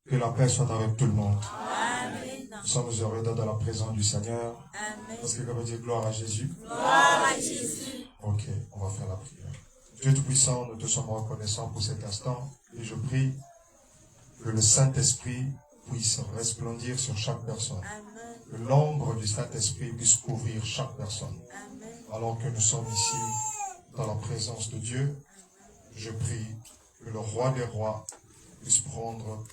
Que la paix soit avec tout le monde. Amen. Nous sommes heureux d'être dans la présence du Seigneur. Amen. Parce que quelqu'un veut dire gloire à Jésus. Gloire à Jésus. Ok, on va faire la prière. Dieu Tout-Puissant, nous te sommes reconnaissants pour cet instant. Et je prie que le Saint-Esprit puisse resplendir sur chaque personne. Amen. Que l'ombre du Saint-Esprit puisse couvrir chaque personne. Amen. Alors que nous sommes ici dans la présence de Dieu, je prie que le roi des rois puisse prendre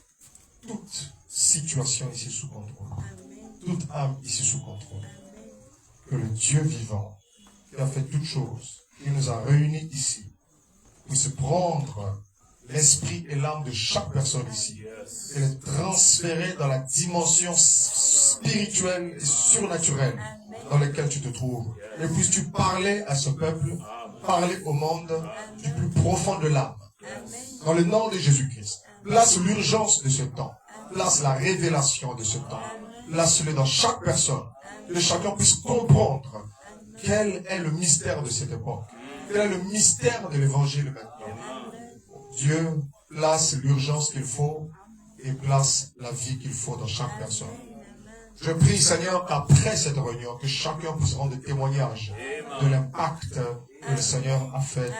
toute situation ici sous contrôle. Amen. Toute âme ici sous contrôle. Amen. Que le Dieu vivant, qui a fait toutes choses, qui nous a réunis ici, puisse prendre l'esprit et l'âme de chaque personne ici et les transférer dans la dimension spirituelle et surnaturelle dans laquelle tu te trouves. Et puisses-tu parler à ce peuple, parler au monde du plus profond de l'âme. Dans le nom de Jésus-Christ, place l'urgence de ce temps, place la révélation de ce temps, place-le dans chaque personne, que chacun puisse comprendre quel est le mystère de cette époque, quel est le mystère de l'évangile maintenant. Dieu place l'urgence qu'il faut et place la vie qu'il faut dans chaque personne. Je prie, Seigneur, qu'après cette réunion, que chacun puisse rendre témoignage de l'impact que le Seigneur a fait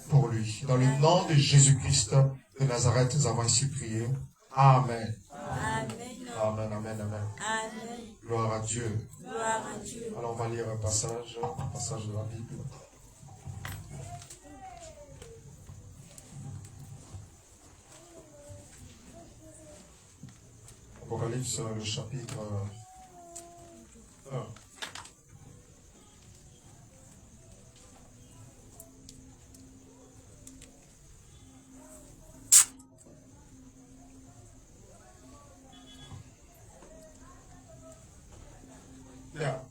pour lui. Dans le nom de Jésus-Christ de Nazareth, nous avons ainsi prié. Amen. Amen, amen, amen. Gloire à Dieu. Alors on va lire un passage de la Bible. Apocalypse, le chapitre 1. Bien.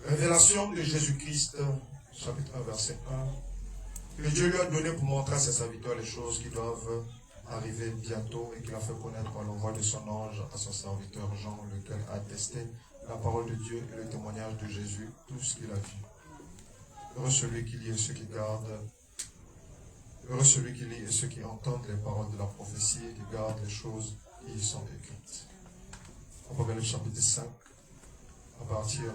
Révélation de Jésus-Christ, chapitre 1, verset 1. Que Dieu lui a donné pour montrer à ses serviteurs les choses qui doivent arriver bientôt et qu'il a fait connaître par l'envoi de son ange à son serviteur Jean, lequel a attesté la parole de Dieu et le témoignage de Jésus, tout ce qu'il a vu. Heureux celui qui lit et ceux qui gardent, heureux celui qui lit et ceux qui entendent les paroles de la prophétie et qui gardent les choses qui y sont écrites. Apocalypse chapitre 5, à partir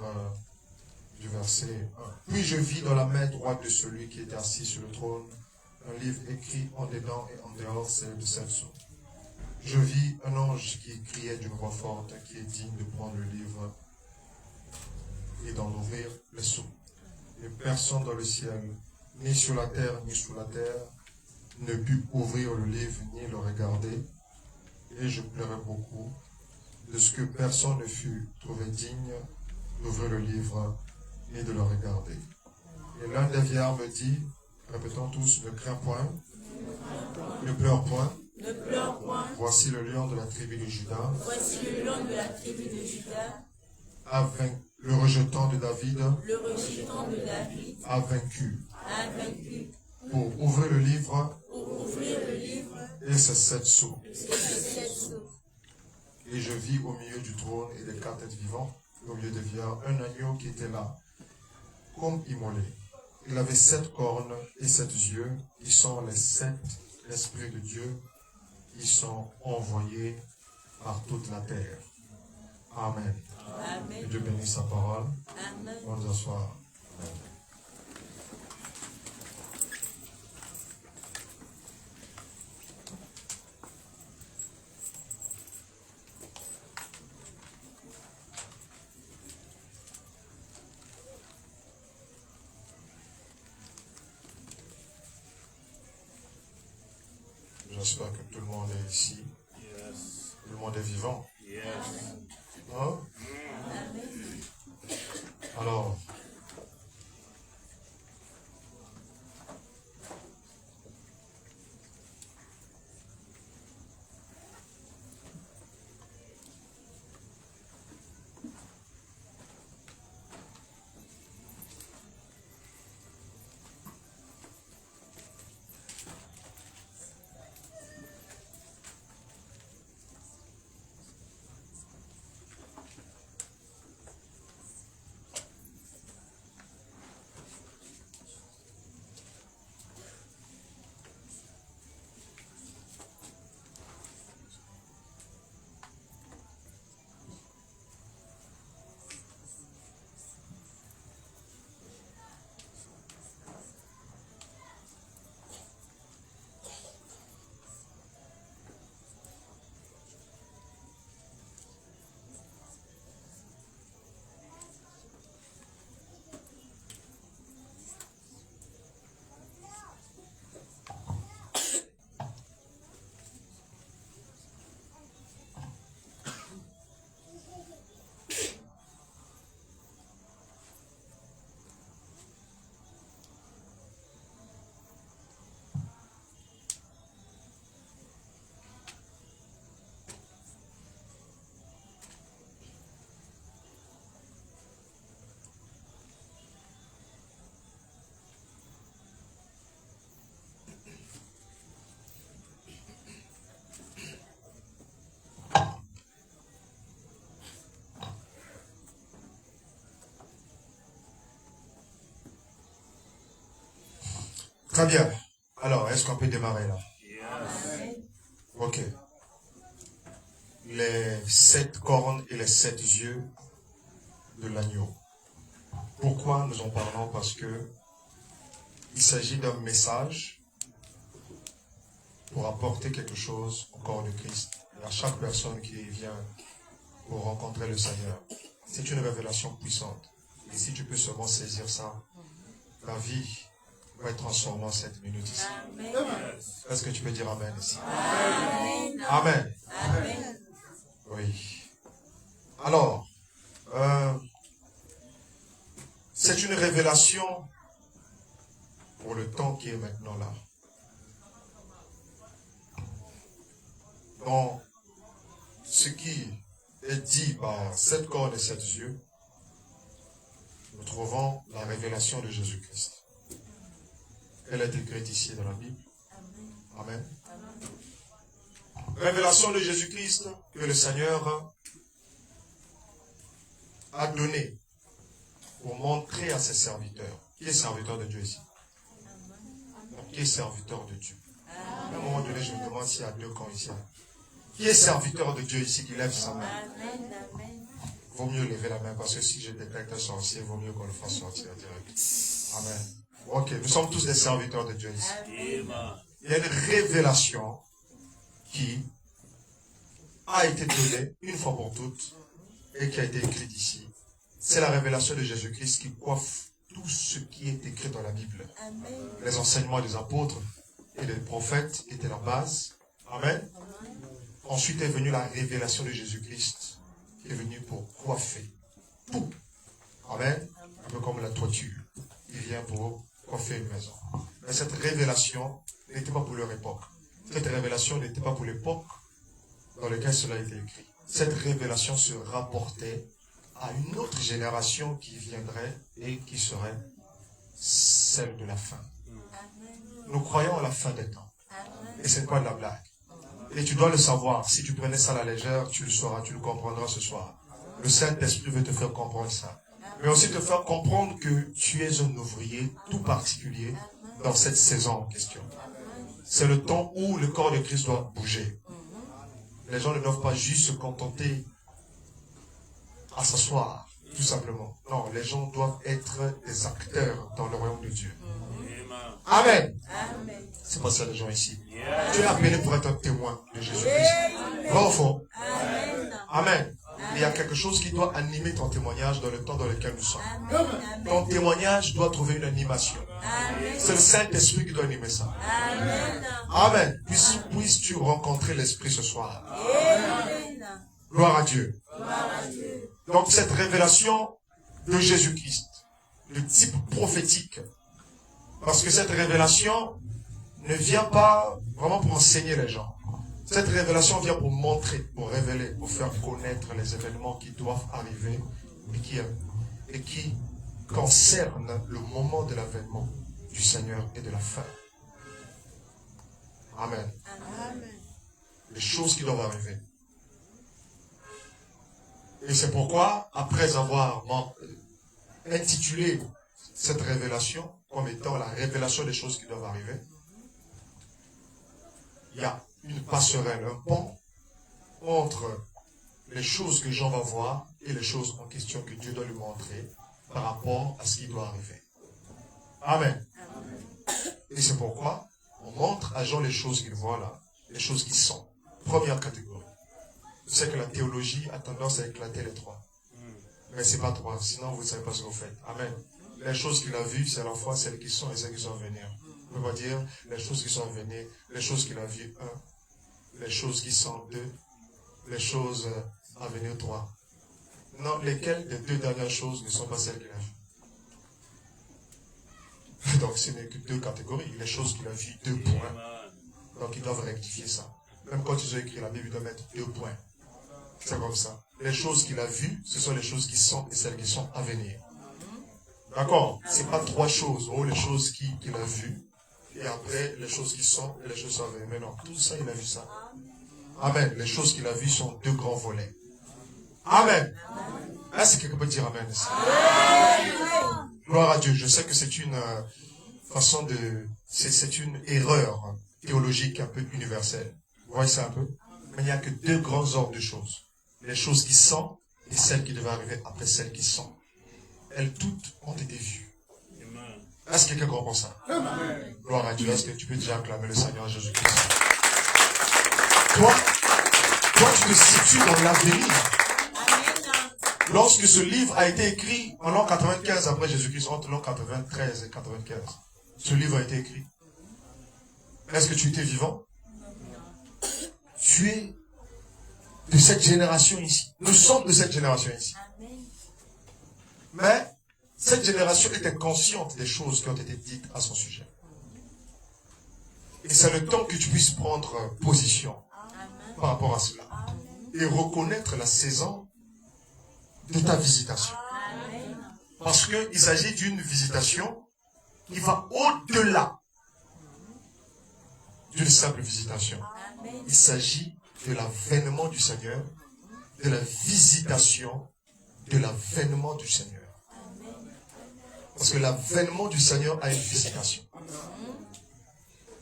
du verset 1. Puis je vis dans la main droite de celui qui était assis sur le trône un livre écrit en dedans et en dehors, c'est de 7 sceaux. Je vis un ange qui criait d'une voix forte, qui est digne de prendre le livre et d'en ouvrir les sceaux. Et personne dans le ciel, ni sur la terre, ni sous la terre, ne put ouvrir le livre ni le regarder. Et je pleurais beaucoup de ce que personne ne fut trouvé digne d'ouvrir le livre et de le regarder. Et l'un des vieillards me dit, répétons tous, ne crains point, ne pleure point. Ne pleure point. Voici le lion de la tribu de Juda. Voici le lion de la tribu de Juda. Le rejetant de David. Le rejetant de David. A vaincu. A vaincu. Pour ouvrir le livre. Pour ouvrir le livre. Et ses 7 sceaux. Et ses 7 sceaux. Et je vis au milieu du trône et des 4 êtres vivants, au milieu des vieillards, un agneau qui était là, comme immolé. Il avait 7 cornes et 7 yeux. Ils sont les 7 esprits de Dieu. Ils sont envoyés par toute la terre. Amen. Amen. Que Dieu bénisse sa parole. Amen. On nous asseoir. Amen. J'espère que tout le monde est ici. Yes. Tout le monde est vivant. Yes. Hein? Alors, Très bien. Alors, est-ce qu'on peut démarrer là? Amen. Ok. Les 7 cornes et les 7 yeux de l'agneau. Pourquoi nous en parlons? Parce que il s'agit d'un message pour apporter quelque chose au corps de Christ. Et à chaque personne qui vient pour rencontrer le Seigneur. C'est une révélation puissante. Et si tu peux seulement saisir ça, ta vie va être transformée en cette minute ici. Amen. Est-ce que tu peux dire Amen ici? Amen. Amen. Amen. Oui. Alors, c'est une révélation pour le temps qui est maintenant là. Dans ce qui est dit par 7 cornes et 7 yeux, nous trouvons la révélation de Jésus-Christ. Elle est écrite ici dans la Bible. Amen. Révélation de Jésus-Christ que le Seigneur a donnée pour montrer à ses serviteurs. Qui est serviteur de Dieu ici? Qui est serviteur de Dieu? À un moment donné, je me demande s'il y a 2 camps ici. Qui est serviteur de Dieu ici qui lève sa main? Amen. Amen. Vaut mieux lever la main parce que si je détecte un sorcier, vaut mieux qu'on le fasse sortir direct. Amen. Ok, nous sommes tous des serviteurs de Dieu ici. Amen. Il y a une révélation qui a été donnée une fois pour toutes et qui a été écrite ici. C'est la révélation de Jésus-Christ qui coiffe tout ce qui est écrit dans la Bible. Amen. Les enseignements des apôtres et des prophètes étaient la base. Amen. Ensuite est venue la révélation de Jésus-Christ qui est venue pour coiffer tout. Amen. Un peu comme la toiture. Il vient pour coiffer une maison. Mais cette révélation n'était pas pour leur époque. Cette révélation n'était pas pour l'époque dans laquelle cela a été écrit. Cette révélation se rapportait à une autre génération qui viendrait et qui serait celle de la fin. Nous croyons à la fin des temps. Et ce n'est pas de la blague. Et tu dois le savoir. Si tu prenais ça à la légère, tu le sauras, tu le comprendras ce soir. Le Saint-Esprit veut te faire comprendre ça. Mais aussi te faire comprendre que tu es un ouvrier tout particulier dans cette saison en question. C'est le temps où le corps de Christ doit bouger. Les gens ne doivent pas juste se contenter à s'asseoir, tout simplement. Non, les gens doivent être des acteurs dans le royaume de Dieu. Amen. Amen. C'est pas ça les gens ici. Tu es appelé pour être un témoin de Jésus-Christ. Vrai ou faux? Amen. Amen. Il y a quelque chose qui doit animer ton témoignage dans le temps dans lequel nous sommes. Amen. Ton témoignage doit trouver une animation. Amen. C'est le Saint-Esprit qui doit animer ça. Amen. Amen. Puisses-tu rencontrer l'Esprit ce soir. Amen. Gloire à Dieu. Gloire à Dieu. Donc cette révélation de Jésus-Christ, de type prophétique, parce que cette révélation ne vient pas vraiment pour enseigner les gens. Cette révélation vient pour montrer, pour révéler, pour faire connaître les événements qui doivent arriver et qui concernent le moment de l'avènement du Seigneur et de la fin. Amen. Amen. Les choses qui doivent arriver. Et c'est pourquoi, après avoir intitulé cette révélation comme étant la révélation des choses qui doivent arriver, il y a une passerelle, un pont entre les choses que Jean va voir et les choses en question que Dieu doit lui montrer par rapport à ce qui doit arriver. Amen. Et c'est pourquoi on montre à Jean les choses qu'il voit là, les choses qui sont. Première catégorie. Je sais que la théologie a tendance à éclater les trois. Mais ce n'est pas trois, sinon vous ne savez pas ce que vous faites. Amen. Les choses qu'il a vues, c'est à la fois celles qui sont et celles qui sont à venir. On ne peut pas dire les choses qui sont à venir, les choses qu'il a vues, 1, les choses qui sont 2, les choses à venir, 3. Non, lesquelles des 2 dernières choses ne sont pas celles qu'il a vues. Donc ce n'est que 2 catégories. Les choses qu'il a vues, 2 points. Donc ils doivent rectifier ça. Même quand ils ont écrit la Bible, ils doivent mettre 2 points. C'est comme ça. Les choses qu'il a vues, ce sont les choses qui sont et celles qui sont à venir. D'accord? Ce n'est pas 3 choses. Oh, les choses qu'il a vues. Et après, les choses qui sont et les choses qui sont à venir. Mais non, tout ça, il a vu ça. Amen. Les choses qu'il a vues sont 2 grands volets. Amen. Est-ce que quelqu'un peut dire Amen ici? Gloire à Dieu. Je sais que c'est une façon de... C'est une erreur théologique un peu universelle. Vous voyez ça un peu? Mais il n'y a que deux grands ordres de choses. Les choses qui sont et celles qui devaient arriver après celles qui sont. Elles toutes ont été vues. Est-ce que quelqu'un comprend ça? Gloire à Dieu. Est-ce que tu peux déjà acclamer le Seigneur Jésus-Christ? Toi, tu te situes dans l'avenir. Lorsque ce livre a été écrit en l'an 95 après Jésus-Christ, entre l'an 93 et 95, ce livre a été écrit. Est-ce que tu étais vivant? Tu es de cette génération ici. Nous sommes de cette génération ici. Mais cette génération était consciente des choses qui ont été dites à son sujet. Et c'est le temps que tu puisses prendre position par rapport à cela. Et reconnaître la saison de ta visitation. Parce qu'il s'agit d'une visitation qui va au-delà d'une simple visitation. Il s'agit de l'avènement du Seigneur, de la visitation de l'avènement du Seigneur. Parce que l'avènement du Seigneur a une visitation.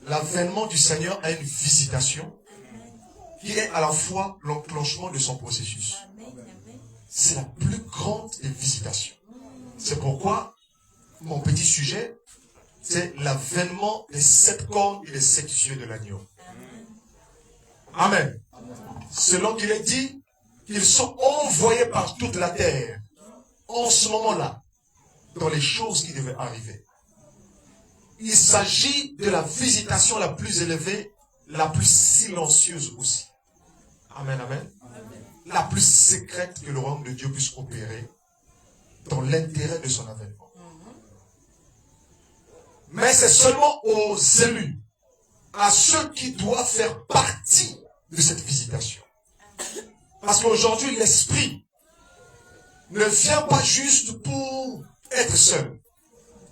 L'avènement du Seigneur a une visitation qui est à la fois l'enclenchement de son processus. C'est la plus grande des visitations. C'est pourquoi mon petit sujet, c'est l'avènement des 7 cornes et des 7 yeux de l'agneau. Amen. Selon qu'il est dit qu'ils sont envoyés par toute la terre en ce moment-là dans les choses qui devaient arriver. Il s'agit de la visitation la plus élevée, la plus silencieuse aussi. Amen, amen. La plus secrète que le royaume de Dieu puisse opérer dans l'intérêt de son avènement. Mais c'est seulement aux élus, à ceux qui doivent faire partie de cette visitation. Parce qu'aujourd'hui, l'esprit ne vient pas juste pour être seul.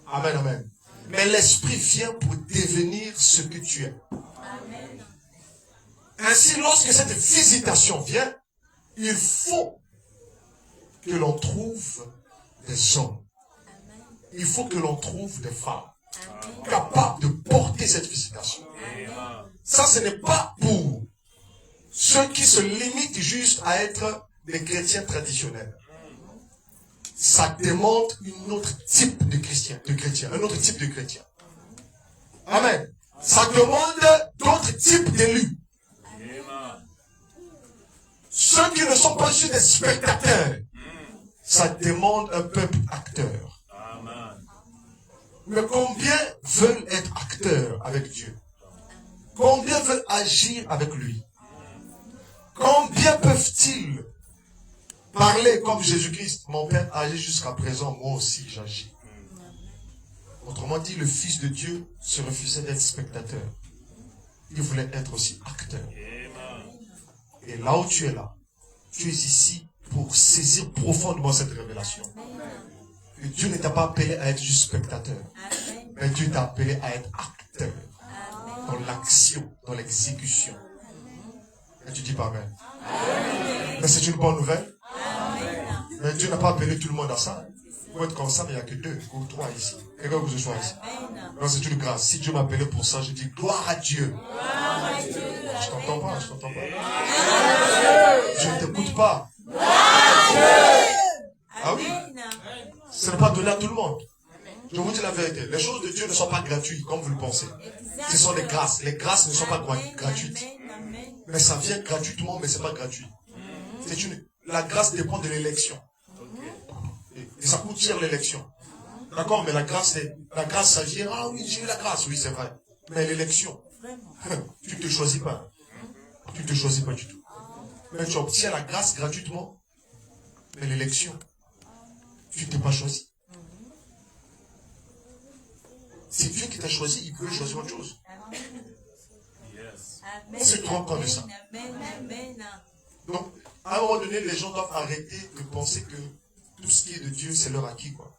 Amen, amen. Mais l'esprit vient pour devenir ce que tu es. Ainsi, lorsque cette visitation vient, il faut que l'on trouve des hommes. Il faut que l'on trouve des femmes capables de porter cette visitation. Ça, ce n'est pas pour ceux qui se limitent juste à être des chrétiens traditionnels. Ça demande un autre type de chrétien, un autre type de chrétien. Amen. Ça demande d'autres types d'élus. Ceux qui ne sont pas juste des spectateurs, ça demande un peuple acteur. Mais combien veulent être acteurs avec Dieu? Combien veulent agir avec lui? Combien peuvent-ils parler comme Jésus-Christ? Mon Père agit jusqu'à présent, moi aussi j'agis. Autrement dit, le Fils de Dieu se refusait d'être spectateur. Il voulait être aussi acteur. Et là où tu es là, tu es ici pour saisir profondément cette révélation. Que Dieu ne t'a pas appelé à être juste spectateur. Mais Dieu t'a appelé à être acteur. Dans l'action, dans l'exécution. Et tu dis pas amen. Mais c'est une bonne nouvelle. Mais Dieu n'a pas appelé tout le monde à ça. Pour être comme ça, mais il n'y a que 2 ou 3 ici. Quelqu'un que je sois ici. Non, c'est une grâce. Si Dieu m'a appelé pour ça, je dis gloire à Dieu. Je t'entends pas, je t'entends pas. Je ne t'écoute pas. Ah oui. Ce n'est pas donné à tout le monde. Je vous dis la vérité. Les choses de Dieu ne sont pas gratuites, comme vous le pensez. Ce sont des grâces. Les grâces ne sont pas gratuites. Mais ça vient gratuitement, mais ce n'est pas gratuit. La grâce dépend de l'élection. Et ça coûte cher l'élection. D'accord, mais la grâce, ça vient. Ah oui, j'ai eu la grâce. Oui, c'est vrai. Mais l'élection, tu ne te choisis pas. Tu ne te choisis pas du tout. Mais tu obtiens la grâce gratuitement. Mais l'élection, tu ne t'es pas choisi. C'est Dieu qui t'a choisi, il peut choisir autre chose. C'est trop encore de ça. Donc, à un moment donné, les gens doivent arrêter de penser que tout ce qui est de Dieu, c'est leur acquis, quoi.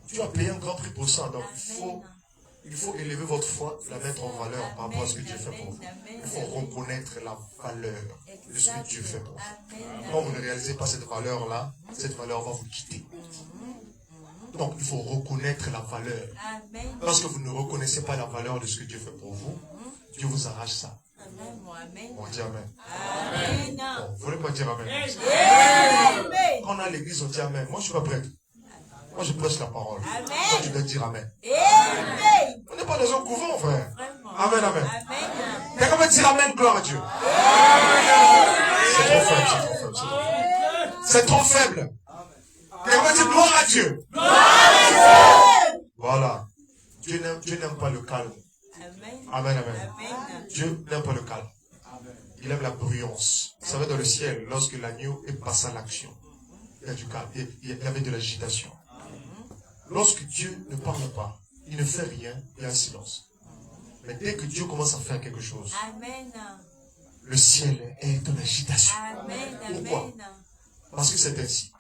Dieu a payé un grand prix pour ça. Donc, il faut élever votre foi, la mettre en valeur par rapport à ce que Dieu fait pour vous. Il faut reconnaître la valeur de ce que Dieu fait pour vous. Quand vous ne réalisez pas cette valeur-là, cette valeur va vous quitter. Donc, il faut reconnaître la valeur. Amen. Lorsque vous ne reconnaissez pas la valeur de ce que Dieu fait pour vous, Dieu vous arrache ça. Amen. Amen. On dit Amen. Amen. Bon, vous ne voulez pas dire Amen. Amen. Quand on a l'église, on dit Amen. Moi, je ne suis pas prêtre. Moi, je prêche la parole. Amen. Toi, tu dois dire Amen. Amen. On n'est pas dans un couvent, frère. Vraiment. Amen, Amen. Amen. Quelqu'un va dire Amen, gloire à Dieu. C'est trop faible, c'est trop faible, c'est trop faible. C'est trop faible. Quelqu'un va dire gloire à Dieu. Voilà. Dieu n'aime pas le calme. Amen. Amen, amen. Amen. Dieu n'aime pas le calme. Il aime la bruyance. Vous savez, dans le ciel, lorsque l'agneau est passé à l'action, il y a du calme, il y avait de l'agitation. Lorsque Dieu ne parle pas, il ne fait rien, il y a un silence. Mais dès que Dieu commence à faire quelque chose, Amen. le ciel est en agitation. Amen. Pourquoi? Amen. Parce que c'est ainsi.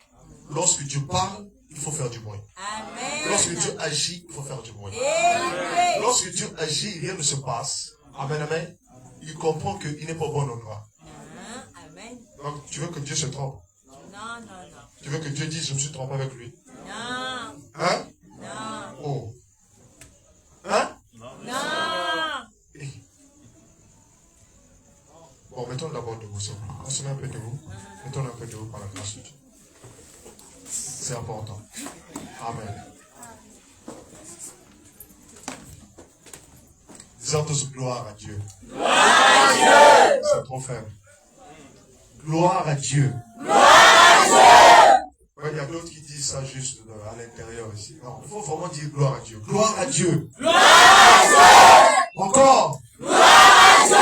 Lorsque Dieu parle, il faut faire du bruit. Amen. Lorsque Dieu agit, il faut faire du bruit. Amen. Lorsque Dieu agit, rien ne se passe. Amen, amen. Il comprend qu'il n'est pas au bon endroit. Amen. Donc, tu veux que Dieu se trompe? Non, non, non. Tu veux que Dieu dise, je me suis trompé avec lui? Non. Hein? Non. Oh. Hein? Non. Eh. Bon, mettons d'abord debout, s'il vous plaît. On se met un peu debout. Mettons un peu debout par la grâce de Dieu. C'est important. Amen. Disons tous gloire à Dieu. Gloire à Dieu. C'est trop faible. Gloire à Dieu. Gloire à Dieu. Ouais, il y a d'autres qui disent ça juste à l'intérieur ici. Non, il faut vraiment dire gloire à Dieu. Gloire à Dieu. Gloire à Dieu. Encore. Gloire à Dieu.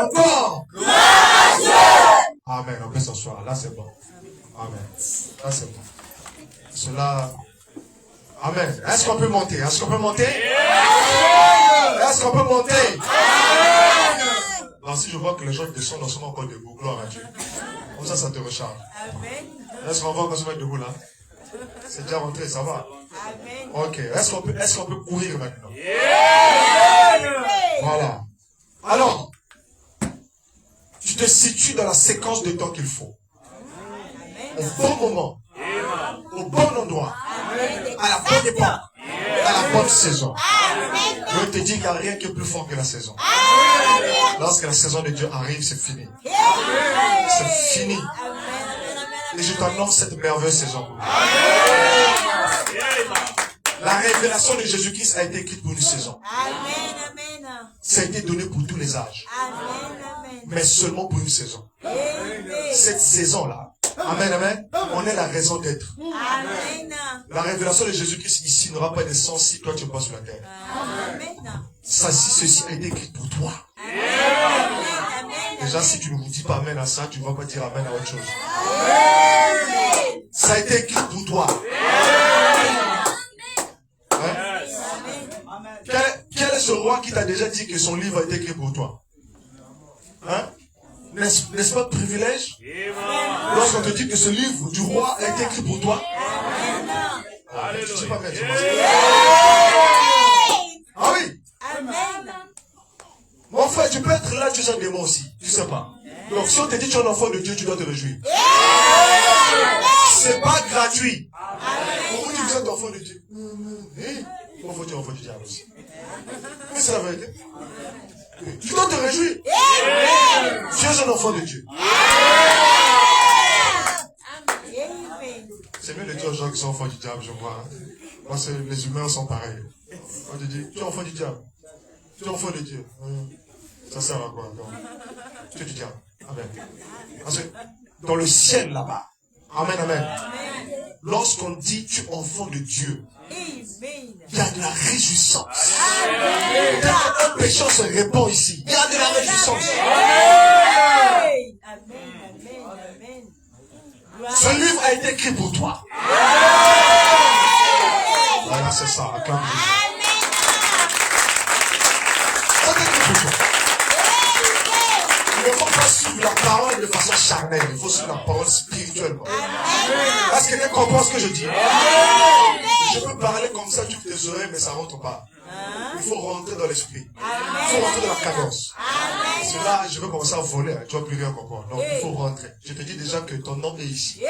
Encore. Gloire à Dieu. Amen. On peut s'asseoir. Là, c'est bon. Amen. Là, c'est bon. Cela. Amen. Est-ce qu'on peut monter? Est-ce qu'on peut monter? Est-ce qu'on peut monter? Non, si je vois que les gens descendent, on se met encore debout. Gloire à Dieu. Comme ça te recharge. Amen. Est-ce qu'on va encore se mettre debout là? C'est déjà rentré, ça va? Amen. Ok. Est-ce qu'on peut courir maintenant? Amen. Voilà. Alors, tu te situes dans la séquence de temps qu'il faut. Au bon moment. Au bon endroit. À la bonne époque. À la bonne saison. Je te dis qu'il n'y a rien qui est plus fort que la saison. Lorsque la saison de Dieu arrive, c'est fini. C'est fini. Et je t'annonce cette merveilleuse saison. La révélation de Jésus-Christ a été écrite pour une saison. Ça a été donné pour tous les âges. Mais seulement pour une saison. Cette saison-là. Amen, amen. On est la raison d'être. La révélation de Jésus-Christ ici n'aura pas de sens si toi tu passes sur la terre. Ça, si ceci a été écrit pour toi. Déjà, si tu ne vous dis pas amen à ça, tu ne vas pas dire amen à autre chose. Ça a été écrit pour toi. Hein? Quel est ce roi qui t'a déjà dit que son livre a été écrit pour toi? Hein? N'est-ce pas privilège? Lorsqu'on te dit que ce livre du roi a été écrit pour toi? Tu sais pas mettre. Ah oui? Mon frère, tu peux être là, tu es un démon aussi. Tu sais pas. Donc si on te dit que tu es un enfant de Dieu, tu dois te réjouir. C'est pas gratuit. Pourquoi tu es un enfant de Dieu? Pourquoi faut-il un enfant du diable aussi? Mais c'est la vérité. Tu dois te réjouir. Tu es un enfant de Dieu. C'est mieux de dire aux gens qui sont enfants du diable, je crois. Parce que les humains sont pareils. On te dit, tu es enfant du diable. Tu es enfant de Dieu. Ça sert à quoi? Tu es du diable. Amen. Parce que dans le ciel là-bas, amen, amen. Lorsqu'on dit tu es enfant de Dieu, il y a de la réjouissance. Quand un péché se répand ici, il y a de la réjouissance. Ce livre a été écrit pour toi. Voilà, c'est ça. Acclame Jésus. Ça a été écrit pour toi. Il ne faut pas suivre la parole de façon charnelle. Il faut suivre la parole spirituellement. Est-ce que quelqu'un comprend ce que je dis? Je peux parler comme ça, tu ouvres tes oreilles, mais ça ne rentre pas. Il faut rentrer dans l'esprit. Il faut rentrer dans la cadence. Parce que là, je vais commencer à voler. Tu ne vas plus rien comprendre. Donc, il faut rentrer. Je te dis déjà que ton nom est ici.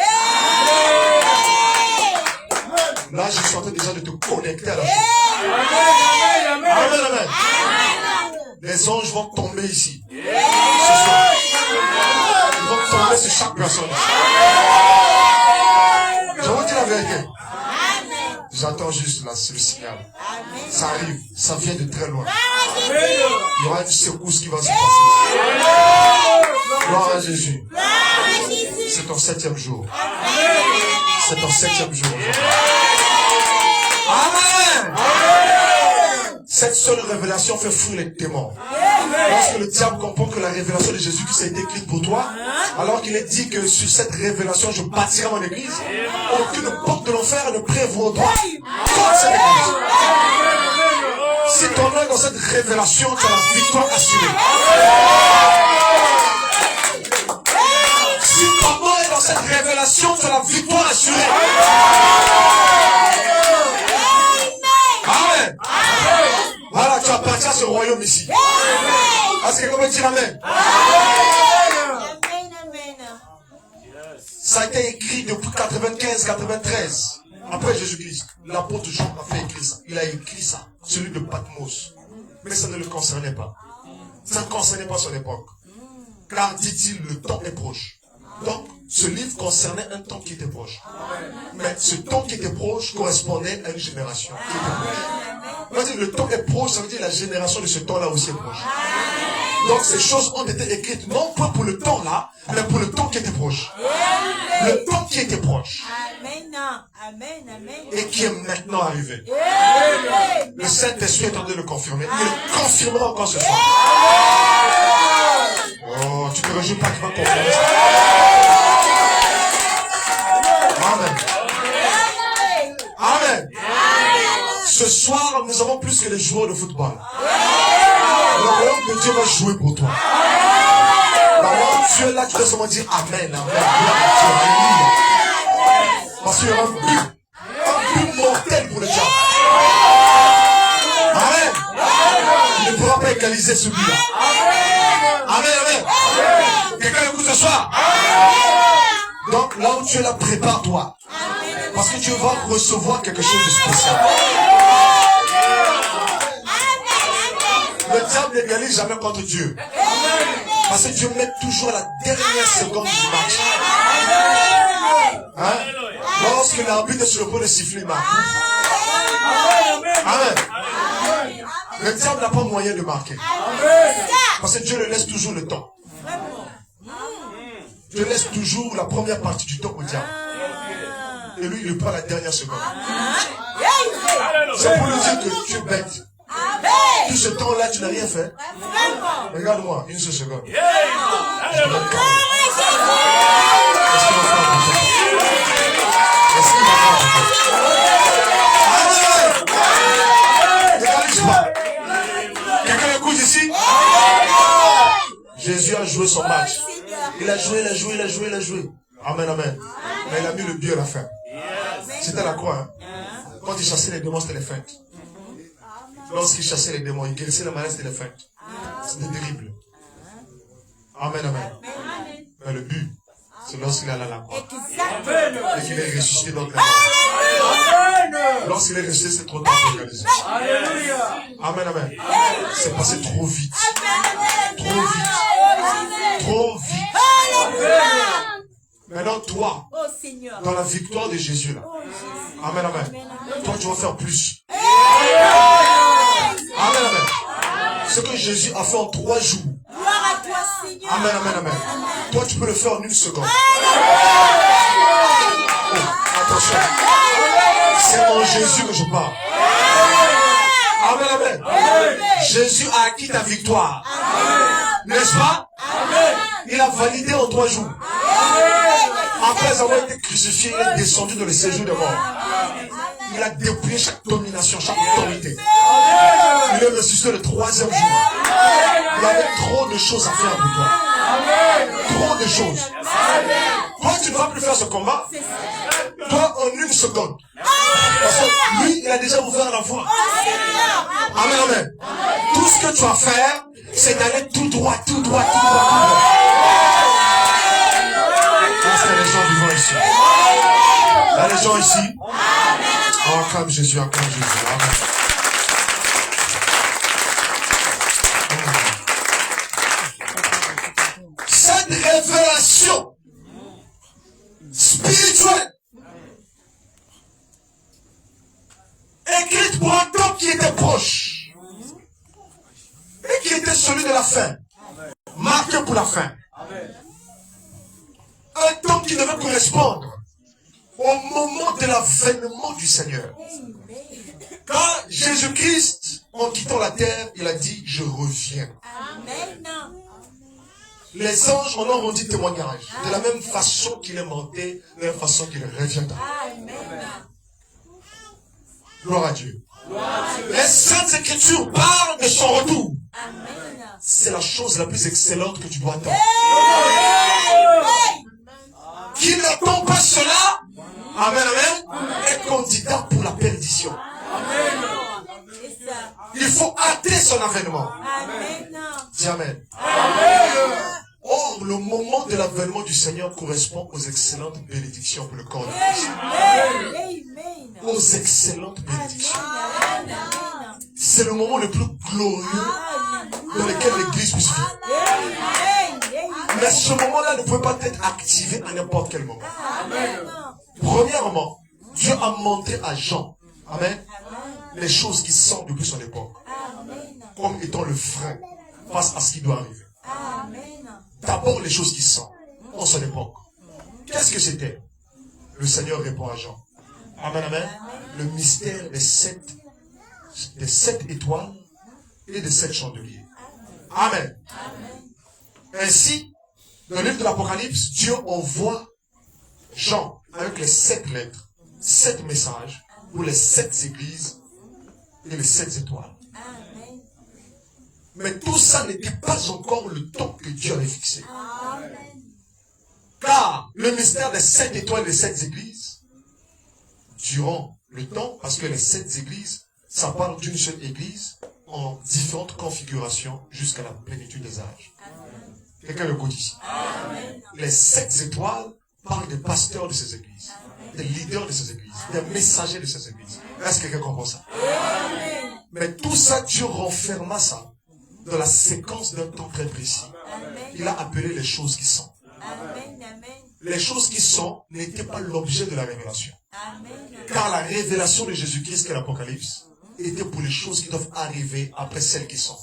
Là, je suis en train déjà de te connecter à la chose. Amen. Amen, amen. Les anges vont tomber ici. Ce soir. Ils vont tomber sur chaque personne. Je vous dis la vérité. J'attends juste là, c'est le signal. Ça arrive, ça vient de très loin. Il y aura une secousse qui va se passer. Gloire à Jésus. C'est ton 7e jour. C'est ton 7e jour aujourd'hui. Amen. Cette seule révélation fait fuir les démons. Lorsque le diable comprend que la révélation de Jésus-Christ a été écrite pour toi, alors qu'il est dit que sur cette révélation, je bâtirai mon église, aucune porte de l'enfer ne prévaudra contre cette église. Si ton œil dans cette révélation, tu as la victoire assurée. Si ton œil dans cette révélation, tu as la victoire assurée. Amen. Voilà, tu appartiens à ce royaume ici. Est-ce que quelqu'un peut dire Amen? Ça a été écrit depuis 95-93. Après Jésus-Christ. L'apôtre Jean a fait écrire ça. Il a écrit ça. Celui de Patmos. Mais ça ne le concernait pas. Ça ne concernait pas son époque. Car, dit-il, le temps est proche. Donc, ce livre concernait un temps qui était proche. Mais ce temps qui était proche correspondait à une génération qui était proche. On va dire le temps est proche, ça veut dire la génération de ce temps-là aussi est proche. Donc, ces choses ont été écrites non pas pour le temps là, mais pour le temps qui était proche. Le temps qui était proche. Et qui est maintenant arrivé. Le Saint-Esprit est en train de le confirmer. Il le confirmera encore ce soir. Oh, tu te réjouis pas qu'il va confirmer ça. Amen. Amen. Ce soir, nous avons plus que les joueurs de football. Le royaume de Dieu va jouer pour toi. Alors, tu es là, tu dois seulement dire Amen, Amen. Parce qu'il y aura un but mortel pour le diable. Amen. Il ne pourra pas égaliser celui-là. Amen, amen. Quelqu'un écoute ce soir. Donc là où tu es là, prépare-toi. Parce que tu vas recevoir quelque chose de spécial. Le diable n'égalise jamais contre Dieu. Parce que Dieu met toujours à la dernière seconde du match. Hein? Lorsque l'arbitre est sur le point de siffler, marque. Amen. Le diable n'a pas moyen de marquer. Parce que Dieu le laisse toujours le temps. Dieu laisse toujours la première partie du temps au diable. Et lui, il prend la dernière seconde. C'est pour lui dire que tu es bête. Tout ce temps-là, tu n'as rien fait. Regarde-moi, une seule seconde. Est-ce qu'il va faire Est-ce qu'il va faire Ne réalise pas. Quelqu'un écoute ici? Jésus a joué son match. Il a joué, il a joué, il a joué, il a joué. Amen, amen. Mais il a mis le but à la fin. C'était la croix. Hein? Quand il chassait les démons, c'était les feintes. Lorsqu'il chassait les démons, il guérissait la maladie, c'était les feintes. C'était terrible. Amen, amen. Mais le but, c'est lorsqu'il est allé à la croix. Et qu'il est ressuscité dans la mort. Lorsqu'il est ressuscité, c'est trop tard pour réaliser. Amen, amen. C'est passé trop vite. Trop vite. Trop vite. Maintenant, toi, dans la victoire de Jésus, là. Amen, amen. Toi, tu vas faire plus. Amen, amen. Ce que Jésus a fait en 3 jours. Amen, amen, amen. Toi, tu peux le faire en 1 seconde. Oh, attention. C'est en Jésus que je parle. Amen, amen. Jésus a acquis ta victoire. N'est-ce pas? Il a validé en 3 jours. Après avoir été crucifié, il est descendu dans le séjour de mort. Il a dépouillé chaque domination, chaque autorité. Il est ressuscité le 3e jour. Il avait trop de choses à faire pour toi. Trop de choses. Toi, tu ne vas plus faire ce combat. Toi, en 1 seconde. Parce que lui, il a déjà ouvert la voie. Amen, amen. Tout ce que tu vas faire, c'est d'aller tout droit, tout droit, tout droit, tout droit. Est-ce qu'il y a des gens vivants ici? Il y a des gens ici. Acclame Jésus, acclame Jésus. Amen. Cette révélation spirituelle, écrite pour un temps qui était proche et qui était celui de la fin, marqué pour la fin. Un temps qui devait correspondre au moment de l'avènement du Seigneur. Quand Jésus-Christ, en quittant la terre, il a dit, je reviens. Amen. Les anges en ont rendu témoignage. De la même façon qu'il est monté, de la même façon qu'il reviendra. Amen. Gloire à Dieu. Les Saintes Écritures parlent de son retour. Amen. C'est la chose la plus excellente que tu dois attendre. Qui n'attend pas cela, amen, amen, est candidat pour la perdition. C'est ça. Il faut hâter son avènement. Amen. Dis amen. Or, le moment de l'avènement du Seigneur correspond aux excellentes bénédictions pour le corps de Christ. Amen. Aux excellentes bénédictions. Amen. C'est le moment le plus glorieux dans lequel l'Église puisse vivre. Mais ce moment-là ne peut pas être activé à n'importe quel moment. Premièrement, Dieu a montré à Jean, amen, les choses qui sont depuis son époque, comme étant le frein face à ce qui doit arriver. D'abord les choses qui sont en son époque. Qu'est-ce que c'était? Le Seigneur répond à Jean. Amen, amen. Le mystère des sept étoiles et des 7 chandeliers. Amen. Ainsi, dans le livre de l'Apocalypse, Dieu envoie Jean avec les 7 lettres, 7 messages pour les 7 églises et les 7 étoiles. Mais tout ça n'était pas encore le temps que Dieu avait fixé. Car le mystère des 7 étoiles et des 7 églises, durant le temps, parce que les 7 églises, ça parle d'une seule église en différentes configurations jusqu'à la plénitude des âges. Quelqu'un le écoute ici. Les 7 étoiles parlent des pasteurs de ces églises, des leaders de ces églises, des messagers de ces églises. Est-ce que quelqu'un comprend ça? Mais tout ça, Dieu renferma ça dans la séquence d'un temps très précis. Il a appelé les choses qui sont. Les choses qui sont n'étaient pas l'objet de la révélation. Car la révélation de Jésus-Christ, qui est l'Apocalypse, était pour les choses qui doivent arriver après celles qui sont.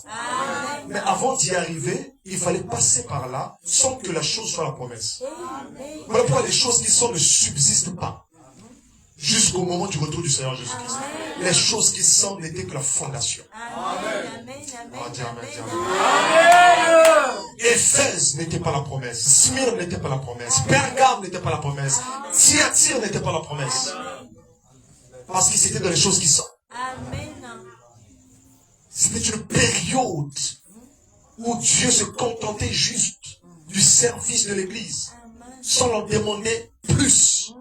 Mais avant d'y arriver, il fallait passer par là sans que la chose soit la promesse. Voilà pourquoi les choses qui sont ne subsistent pas jusqu'au moment du retour du Seigneur Jésus-Christ. Les choses qui sont n'étaient que la fondation. Éphèse n'était pas la promesse. Smyrne n'était pas la promesse. Pergame n'était pas la promesse. Thyatire n'était pas la promesse. Parce que c'était dans les choses qui sont. C'était une période où Dieu se contentait juste du service de l'Église sans leur demander plus.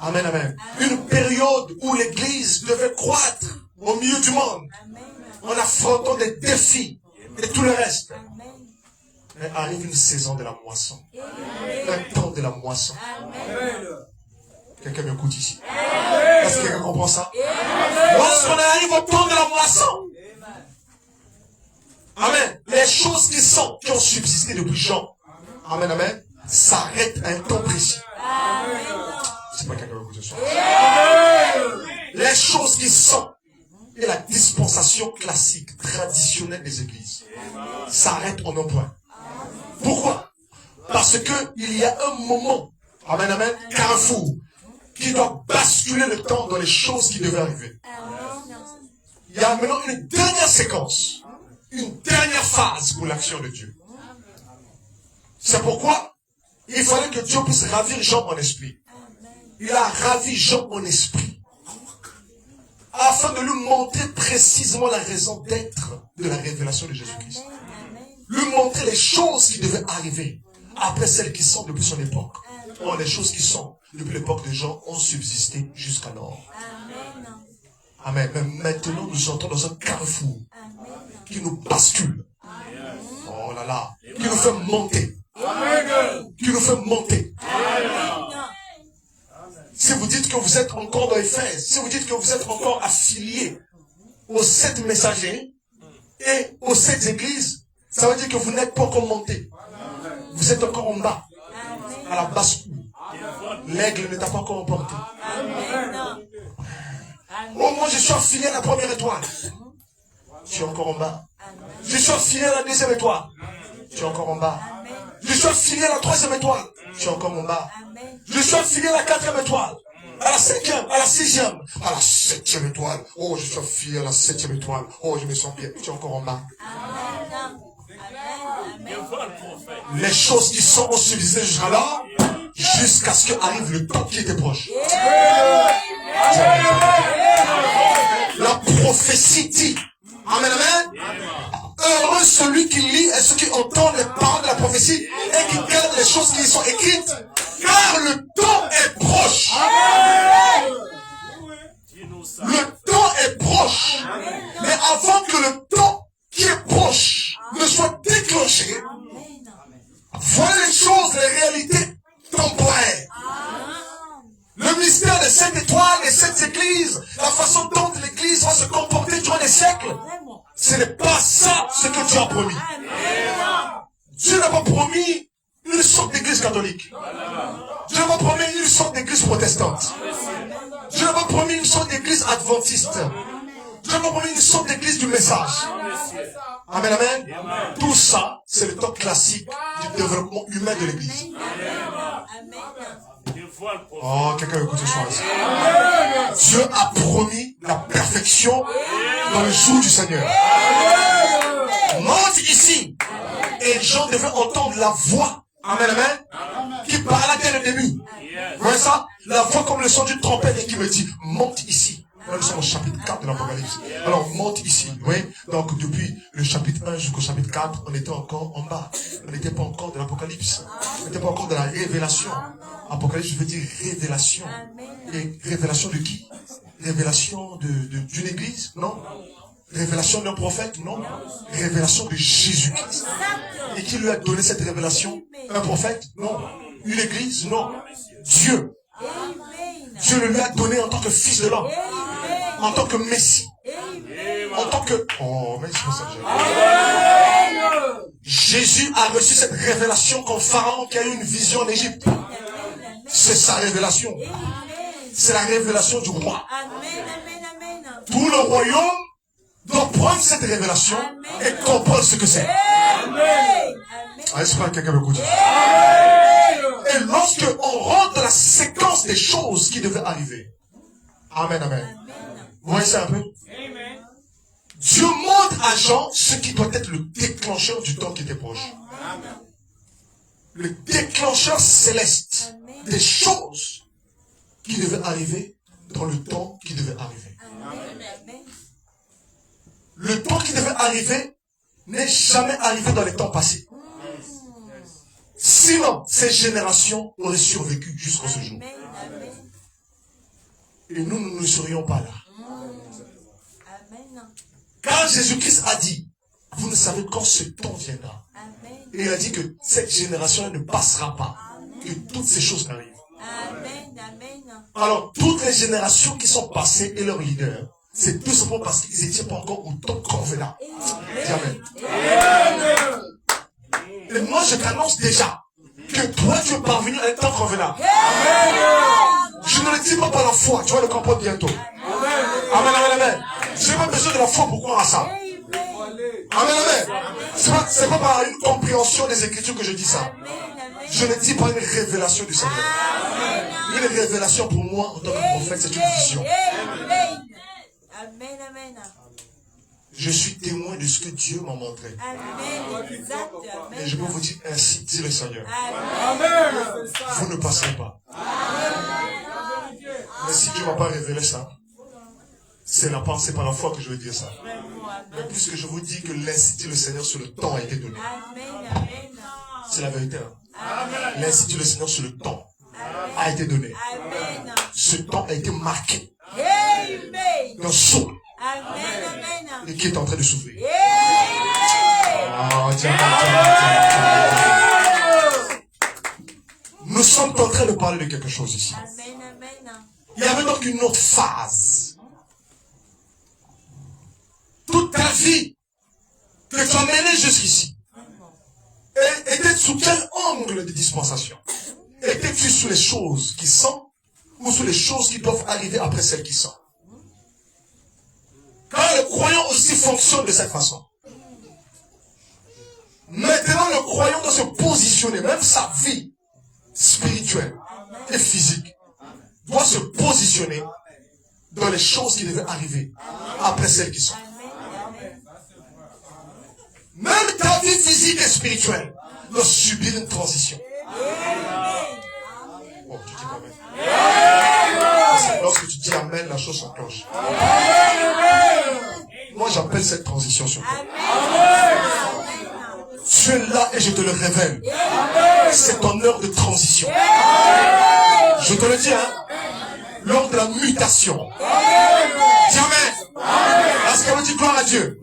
Amen, amen. Une période où l'Église devait croître au milieu du monde en affrontant des défis et tout le reste. Mais arrive une saison de la moisson. Un temps de la moisson. Quelqu'un m'écoute ici. Est-ce que quelqu'un comprend ça? Lorsqu'on arrive au temps de la moisson, amen, les choses qui ont subsisté depuis Jean, amen, amen, s'arrêtent à un temps précis. C'est pas quelqu'un m'écoute ce soir. Les choses qui sont et la dispensation classique, traditionnelle des églises, s'arrêtent en un point. Pourquoi? Parce que il y a un moment, amen, amen, carrefour, qui doit basculer le temps dans les choses qui devaient arriver. Il y a maintenant une dernière séquence, une dernière phase pour l'action de Dieu. C'est pourquoi il fallait que Dieu puisse ravir Jean en esprit. Il a ravi Jean en esprit, afin de lui montrer précisément la raison d'être de la révélation de Jésus-Christ. Lui montrer les choses qui devaient arriver après celles qui sont depuis son époque. Or, les choses qui sont depuis l'époque de Jean ont subsisté jusqu'alors. Amen. Mais maintenant, nous entrons dans un carrefour qui nous bascule. Oh là là. Qui nous fait monter. Qui nous fait monter. si vous dites que vous êtes encore dans Éphèse, si vous dites que vous êtes encore affilié aux 7 messagers et aux 7 églises, ça veut dire que vous n'êtes pas encore monté. Vous êtes encore en bas, à la basse-cour. L'aigle ne t'a pas encore emporté. Oh, moi je suis affilié à la première étoile. Je suis encore en bas. Je suis affilié à la deuxième étoile. Je suis encore en bas. Je suis affilié à la troisième étoile. Je suis encore en bas. Je suis affilié à la 4e étoile. À la 5e, à la 6e, à la 7e étoile. Oh, je suis affilié à la 7e étoile. Oh, je me sens bien. Je suis encore en bas. Les choses qui sont civilisées jusqu'à-là, jusqu'à ce qu'arrive le temps qui était proche. La prophétie dit, amen, amen. Heureux celui qui lit et ceux qui entendent les paroles de la prophétie et qui gardent les choses qui y sont écrites, car le temps est proche. Le temps est proche. Mais avant que le temps qui est proche ne soit déclenché, voilà les choses, les réalités temporaires. Le mystère des 7 étoiles, des 7 églises, la façon dont l'église va se comporter durant les siècles, ce n'est pas ça ce que Dieu a promis. Dieu n'a pas promis une sorte d'église catholique. Dieu n'a pas promis une sorte d'église protestante. Dieu n'a pas promis une sorte d'église adventiste. Dieu n'a pas promis une sorte d'église du message. Amen, amen. Tout ça, c'est le temps classique du développement humain de l'église. Oh, quelqu'un écoute ce soir ici. Dieu a promis la perfection dans le jour du Seigneur. Monte ici. Et les gens devaient entendre la voix. Amen, amen. Qui parlait dès le début. Vous voyez ça? La voix comme le son d'une trompette et qui me dit, monte ici. Nous sommes au chapitre 4 de l'Apocalypse. Alors, monte ici. Oui. Donc, depuis le chapitre 1 jusqu'au chapitre 4, on était encore en bas. On n'était pas encore de l'Apocalypse. On n'était pas encore de la révélation. Apocalypse veut dire révélation. Et révélation de qui? Révélation d'une église? Non. Révélation d'un prophète? Non. Révélation de Jésus-Christ. Et qui lui a donné cette révélation? Un prophète? Non. Une église? Non. Dieu. Dieu le lui a donné en tant que fils de l'homme. En tant que Messie. En tant que... Oh, mais c'est ça. Jésus a reçu cette révélation comme Pharaon qui a eu une vision en Égypte. C'est sa révélation. C'est la révélation du roi. Tout le royaume doit prendre cette révélation et comprendre ce que c'est. Est-ce que quelqu'un m'écoute? Et lorsque on rentre dans la séquence des choses qui devaient arriver. Amen, amen. Vous voyez ça un peu? Dieu montre à Jean ce qui doit être le déclencheur du temps qui était proche. Le déclencheur céleste des choses qui devaient arriver dans le temps qui devait arriver. Le temps qui devait arriver n'est jamais arrivé dans les temps passés. Sinon, ces générations auraient survécu jusqu'à ce jour. Et nous ne serions pas là. Quand Jésus-Christ a dit, vous ne savez quand ce temps viendra. Et il a dit que cette génération ne passera pas. Que toutes ces choses arrivent. Alors, toutes les générations qui sont passées et leurs leaders, c'est tout simplement parce qu'ils n'étaient pas encore au temps convenant. Amen. Et moi, je t'annonce déjà que toi, tu es parvenu à un temps convenant. Je ne le dis pas par la foi, tu vas le comprendre bientôt. Amen, amen, amen. Je n'ai pas besoin de la foi pour croire à ça. Amen, amen. C'est pas par une compréhension des Écritures que je dis ça. Je ne dis pas une révélation du Seigneur. Une révélation pour moi en tant que prophète, c'est une vision. Je suis témoin de ce que Dieu m'a montré. Et je peux vous dire ainsi, dit le Seigneur. Vous ne passerez pas. Mais si Dieu ne m'a pas révélé ça, c'est pas la foi que je veux dire ça. Mais puisque je vous dis que l'ainsi dit le Seigneur sur le temps a été donné. C'est la vérité. L'ainsi dit le Seigneur sur le temps a été donné. Ce temps a été marqué d'un sceau et qui est en train de s'ouvrir. Oh, nous sommes en train de parler de quelque chose ici. Il y avait donc une autre phase. Toute ta vie que tu as menée jusqu'ici était sous quel angle de dispensation? Étais-tu sous les choses qui sont ou sous les choses qui doivent arriver après celles qui sont? Car le croyant aussi fonctionne de cette façon. Maintenant, le croyant doit se positionner, même sa vie spirituelle et physique doit se positionner dans les choses qui devaient arriver après celles qui sont. Même ta vie physique et spirituelle doit subir une transition. Oh, tu dis amen. Lorsque tu dis amen, la chose s'enclenche. Moi, j'appelle cette transition sur toi. Tu es là et je te le révèle. C'est ton heure de transition. Je te le dis, hein. Lors de la mutation. Dis amen. Est-ce qu'on dit gloire à Dieu?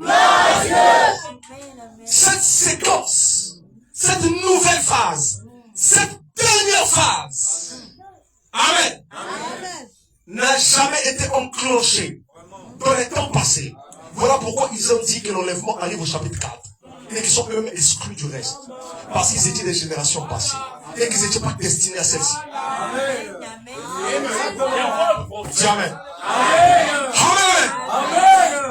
Cette séquence, cette nouvelle phase, cette dernière phase, amen, n'a jamais été enclenchée dans les temps passés. Voilà pourquoi ils ont dit que l'enlèvement arrive au chapitre 4. Et qu'ils sont eux-mêmes exclus du reste. Parce qu'ils étaient des générations passées. Et qu'ils n'étaient pas destinés à celle-ci. Dis amen. Amen.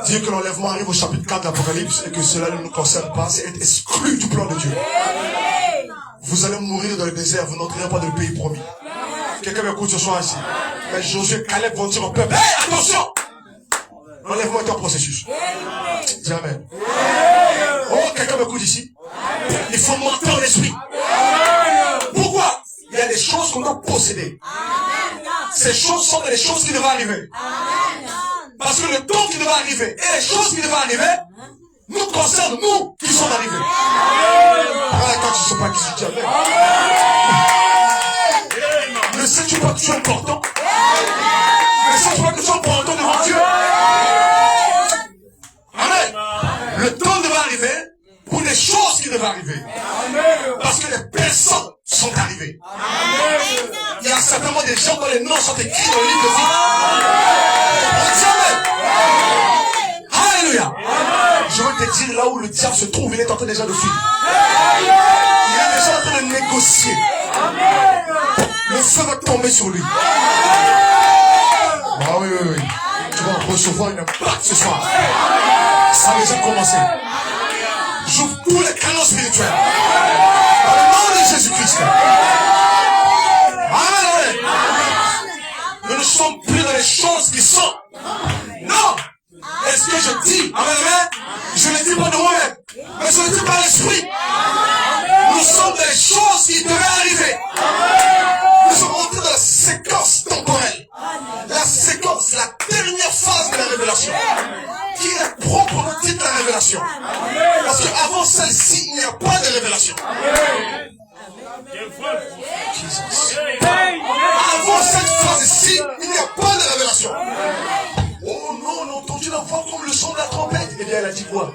Dire que l'enlèvement arrive au chapitre 4 de l'Apocalypse et que cela ne nous concerne pas, c'est être exclu du plan de Dieu. Vous allez mourir dans le désert, vous n'entrerez pas dans le pays promis. Quelqu'un m'écoute ce soir ici. Mais Josué et Caleb vont dire au peuple, hey, attention! L'enlèvement est un processus. Dis amen. Oh, quelqu'un m'écoute ici. Il faut monter en esprit. Pourquoi? Il y a des choses qu'on doit posséder. Ces choses sont des choses qui devraient arriver. Parce que le temps qui devrait arriver et les choses qui devraient arriver nous concernent, nous qui sommes arrivés. Ah, quand tu ne sais pas qui tu dis amen. Ne sais-tu pas que tu es important? Ne sais-tu pas que tu es important devant Dieu? Amen. Le temps devrait arriver pour les choses qui devraient arriver. Parce que les personnes sont arrivées. Il y a certainement des gens dont les noms sont écrits dans le livre de vie. On dit amen. Alléluia. Je veux te dire là où le diable se trouve, il est en train déjà de fuir. Il est déjà en train de négocier. Le feu va tomber sur lui. Ah oui, oui, oui. Tu vas recevoir une impact ce soir. Ça a déjà commencé. J'ouvre tous les canaux spirituels. Dans le nom de Jésus-Christ. Amen. Nous ne sommes plus dans les choses qui sont. Non. Est-ce que je dis, amen, amen? Je ne le dis pas de moi-même, mais je le dis par l'esprit. Nous sommes dans les choses qui devaient arriver. Nous sommes entrés dans la séquence temporelle. La séquence, la dernière phase de la révélation. Qui est proprement dite la révélation. Parce qu'avant celle-ci, il n'y a pas de révélation. Avant cette phase-ci, il n'y a pas de révélation. Oh non, on a entendu la voix comme le son de la trompette. Eh bien, elle a dit quoi?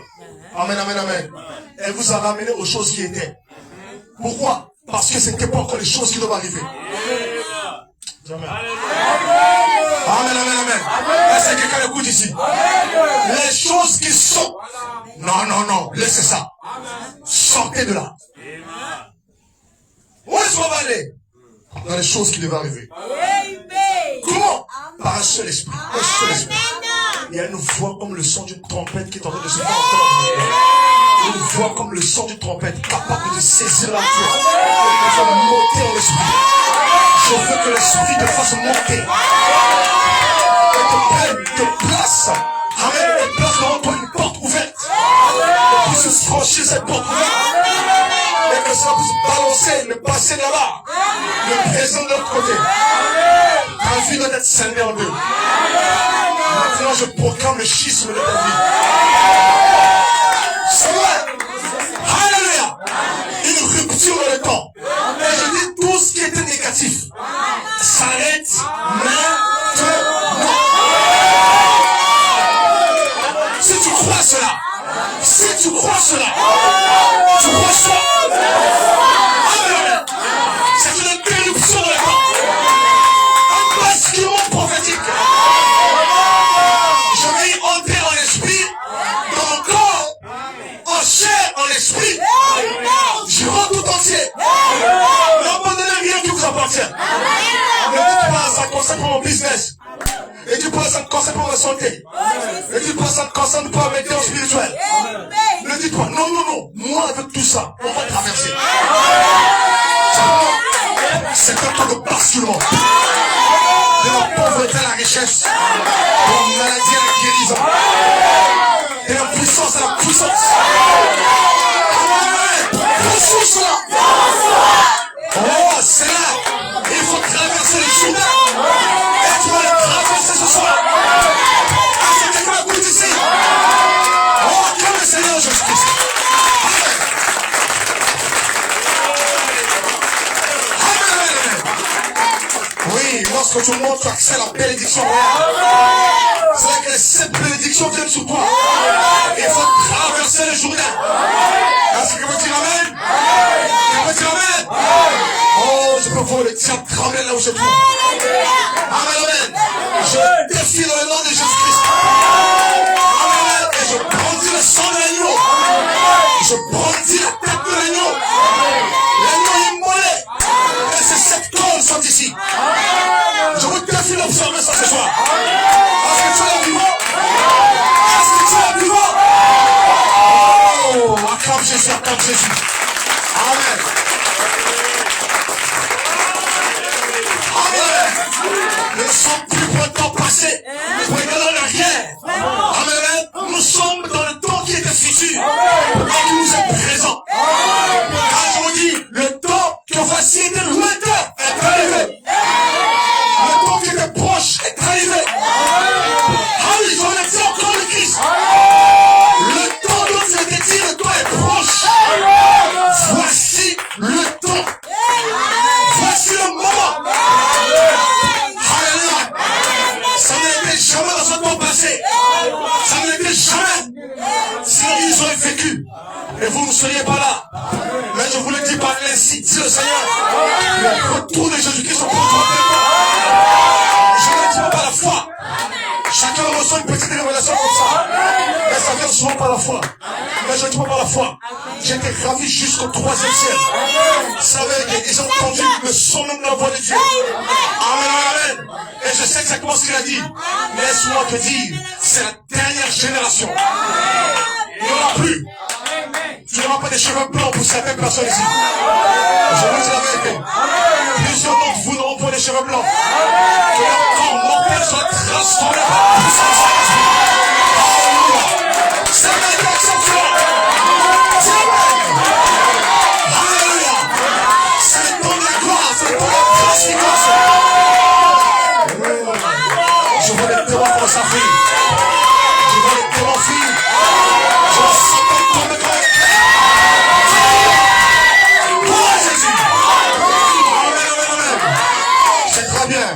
Amen, amen, amen. Elle vous a ramené aux choses qui étaient. Pourquoi? Parce que ce n'était pas encore les choses qui doivent arriver. Amen. Amen, amen, amen. Est-ce que quelqu'un écoute ici? Les choses qui sont. Non, non, non, laissez ça. Sortez de là. Où est-ce qu'on va aller? Dans les choses qui devaient arriver. Comment? Par un seul esprit. Un seul esprit. Il y a une voix comme le son d'une trompette qui est en train de se faire entendre. Une voix comme le son d'une trompette capable de saisir la voix. Il faut monter en esprit. Je veux que l'esprit te fasse monter. Et te prenne, te place. Amen. Et place devant toi une porte ouverte. Et puisse franchir cette porte ouverte. Et que ça puisse balancer, le passé là-bas. Le présent de l'autre côté. Ta vie doit être scindée en deux. Maintenant, je proclame le schisme de ta vie. C'est vrai. Alléluia. Une rupture dans le temps. Et je dis tout ce qui était négatif s'arrête maintenant. Si tu crois cela, tu reçois. Amen. C'est une interruption dans le temps. Un basculement prophétique. m'appartient. Ne dis pas ça concerne pour mon business. Ne dis pas ça concerne pour ma santé. Ne dis pas ça concerne pour mes dons spirituels. Ne dis pas, non, non, non. Moi, avec tout ça, on va traverser. C'est un temps de basculement. De la pauvreté à la richesse. De la maladie à la guérison. De la puissance à la puissance. Amen. Ressource là. Oh, c'est là. Il faut traverser les Jourdain. Et tu vas les traverser ce soir. Est-ce que quelqu'un écoute ici? Oh, que le Seigneur Jésus-Christ. Oui, lorsque tu montes, tu accèdes à la bénédiction royale. C'est là que cette bénédiction vient sur toi. Il faut traverser le Jourdain. Est-ce que vous dites Amen? Vous dites Amen? Oh, je peux voir le diable trembler là où je trouve. Amen, amen. Je défie dans le nom de Jésus-Christ. Amen. Et je brandis le sang de l'agneau. Je brandis la tête de l'agneau. L'agneau est immolé. Et ces 7 cornes sont ici. Je vous défie d'observer ça ce soir. Est-ce que tu es vivant? Est-ce que tu es vivant? Oh, acclame Jésus, acclame Jésus. Amen. Amen. Nous sommes plus pour le temps passé. Regardons l'arrière. Amen. Nous sommes dans le temps qui était futur. Et qui nous est présent. Quand je vous dis, le temps que voici était lointain est arrivé. Le temps qui était proche est arrivé. Allez, j'en ai dit encore le Christ. Le temps dont il était dit, le temps est proche. Voici le temps. Voici le moment. Alléluia. Ça n'était jamais dans un temps passé. Ça n'était jamais. Sinon ils auraient vécu. Et vous ne seriez pas là. Mais je vous le dis par ainsi, dit le Seigneur. Le retour de Jésus-Christ au contre. Je ne dis pas par la foi. Chacun reçoit une petite révélation comme ça. Mais ça vient souvent par la foi. Mais je ne dis pas par la foi. J'étais ravi jusqu'au 3e ciel. Vous savez, ils ont entendu le son même de la voix de Dieu. Amen, amen. Et je sais exactement ce qu'il a dit. Mais laisse-moi te dire, c'est la dernière génération. Il n'y en a plus. Tu n'auras pas des cheveux blancs pour certaines personnes ici. Je vous dis la vérité. Plusieurs d'entre vous n'auront pas des cheveux blancs. Que leur corps mortel soit transformé par la puissance de Alléluia. C'est un été exceptionnel. Alléluia. C'est le temps de la gloire. C'est le temps de la transfiguration. Je vois les témoins pour sa fille. Je vois les témoins filles. Je sens pas tomber dans les clés. Gloire à Jésus. Amen, amen, amen. C'est très bien.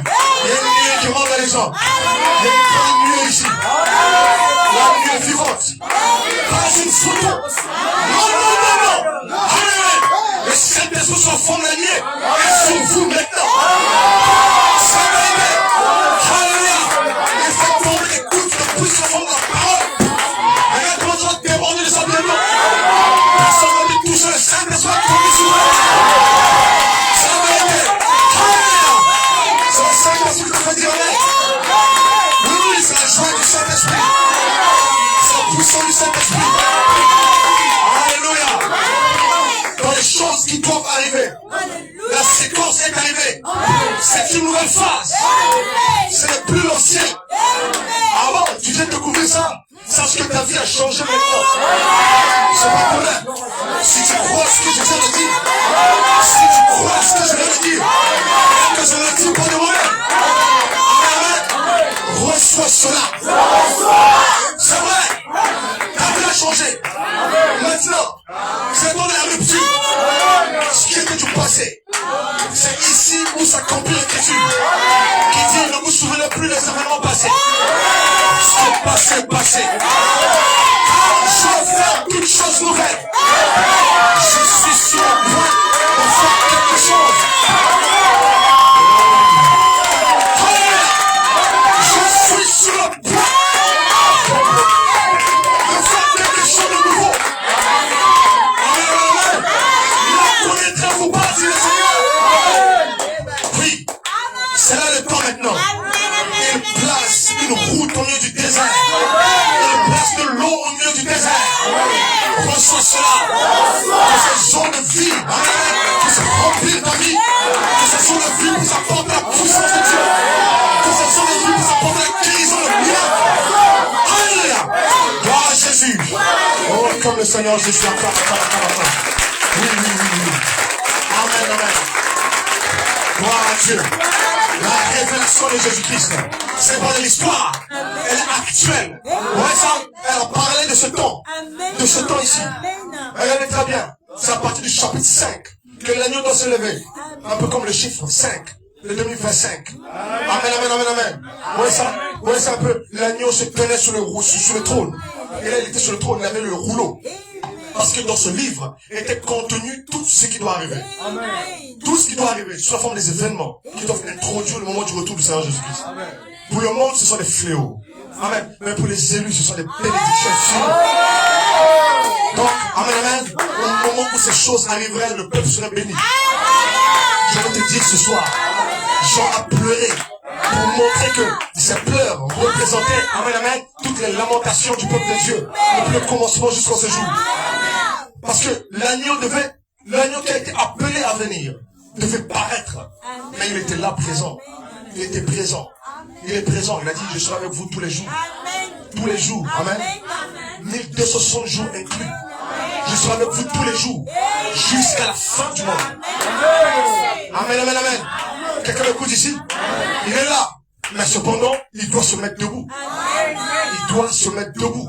Il y a une nuée qui monte dans les gens. Il y a une grande nuée ici. La nuée vivante. Pas une photo. Non, non, non, non. Amen. Le Saint-Esprit sur fond de la nuée est sur vous maintenant. Ça va aimer. Alléluia. Il fait tomber les gouttes de puissance de la parole. Regarde comment tu vas déborder de sa bienvenue. Personne n'a envie de toucher le Saint-Esprit qui tombe sur vous. Ça va aimer. Alléluia. C'est le Saint-Esprit qui te fait dire amen. Oui, c'est la joie du Saint-Esprit. C'est la puissance du Saint-Esprit. Alléluia. Dans les choses qui doivent arriver. La séquence est arrivée. C'est une nouvelle phase. Ce n'est plus l'ancien. Avant, tu viens de découvrir ça. Sache que ta vie a changé maintenant. C'est pas vrai. Si tu crois ce que je viens de dire, si tu crois ce que je viens de dire, et que je ne le dis pas de moi-même, amen, reçois cela. C'est vrai. Ta vie a changé. Maintenant, c'est dans la rupture. Ce qui était du passé. C'est ici où s'accomplit l'écriture. Qui dit, ne vous souvenez plus des événements passés. Ce qui est passé est passé. Je vais faire toutes choses nouvelles. Je suis sur le point de faire quelque chose. Je suis sur le point de faire quelque chose de nouveau. Ne connaîtrez-vous pas, dit le Seigneur. reçois cela. Que ces zones de vie, que se remplir ta vie. Que ces zones de vie vous apportent la puissance de Dieu. Que ces zones de vie vous apportent la guérison, le miracle. Alléluia. Gloire à Jésus. Oh, comme le Seigneur Jésus a fait. Oui. Amen, amen. Gloire à Dieu. La révélation de Jésus-Christ, c'est pas de l'histoire. Elle est actuelle. Ouais, ça, elle a parlé de ce temps. De ce temps ici. Regardez très bien. C'est à partir du chapitre 5 que l'agneau doit se lever. Un peu comme le chiffre 5. Le 2025. Amen. Ouais, ça un peu. L'agneau se tenait sur le trône. Et là, il était sur le trône, il avait le rouleau. Parce que dans ce livre était contenu tout ce qui doit arriver. Amen. Tout ce qui doit arriver, sous la forme des événements qui doivent introduire le moment du retour du Seigneur Jésus-Christ. Pour le monde, ce sont des fléaux. Amen. Mais pour les élus, ce sont des bénédictions. Donc, amen. Au moment où ces choses arriveraient, le peuple serait béni. Je veux te dire ce soir, Jean a pleuré pour montrer que ces pleurs représentaient, amen, toutes les lamentations du peuple de Dieu, depuis le commencement jusqu'à ce jour. Parce que l'agneau qui a été appelé à venir, devait paraître. Mais il était là présent. Il était présent. Il est présent. Il a dit, je serai avec vous tous les jours. Tous les jours. Amen. 1260 jours inclus. Je serai avec vous tous les jours. Jusqu'à la fin du monde. Amen. Quelqu'un m'écoute ici? Il est là. Mais cependant, il doit se mettre debout. Il doit se mettre debout.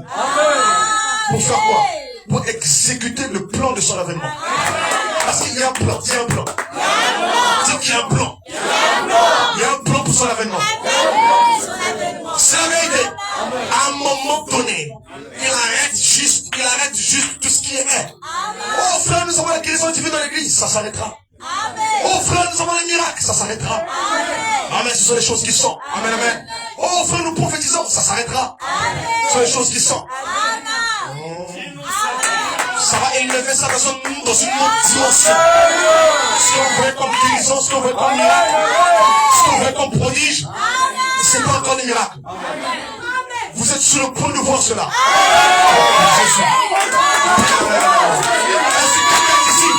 Pour faire quoi? Pour exécuter le plan de son avènement. Parce qu'il y a un plan. Dis un plan. Dis qu'il y a un plan. Il y a un plan pour son avènement. C'est la vérité. À un moment donné, il arrête juste tout ce qui est. Oh frère, nous avons la guérison divine dans l'église, ça s'arrêtera. Oh frère, nous avons les miracles, ça s'arrêtera. Amen, ce sont les choses qui sont. Amen. Oh frère, nous prophétisons, ça s'arrêtera. Ce sont les choses qui sont. Ça va élever ça dans une autre dimension. Ce qu'on voit comme guérison, ce qu'on voit comme miracle, ce qu'on voit comme prodige, c'est pas encore des miracles. Vous êtes sur le point de voir cela. Jésus. Est-ce que quelqu'un ici,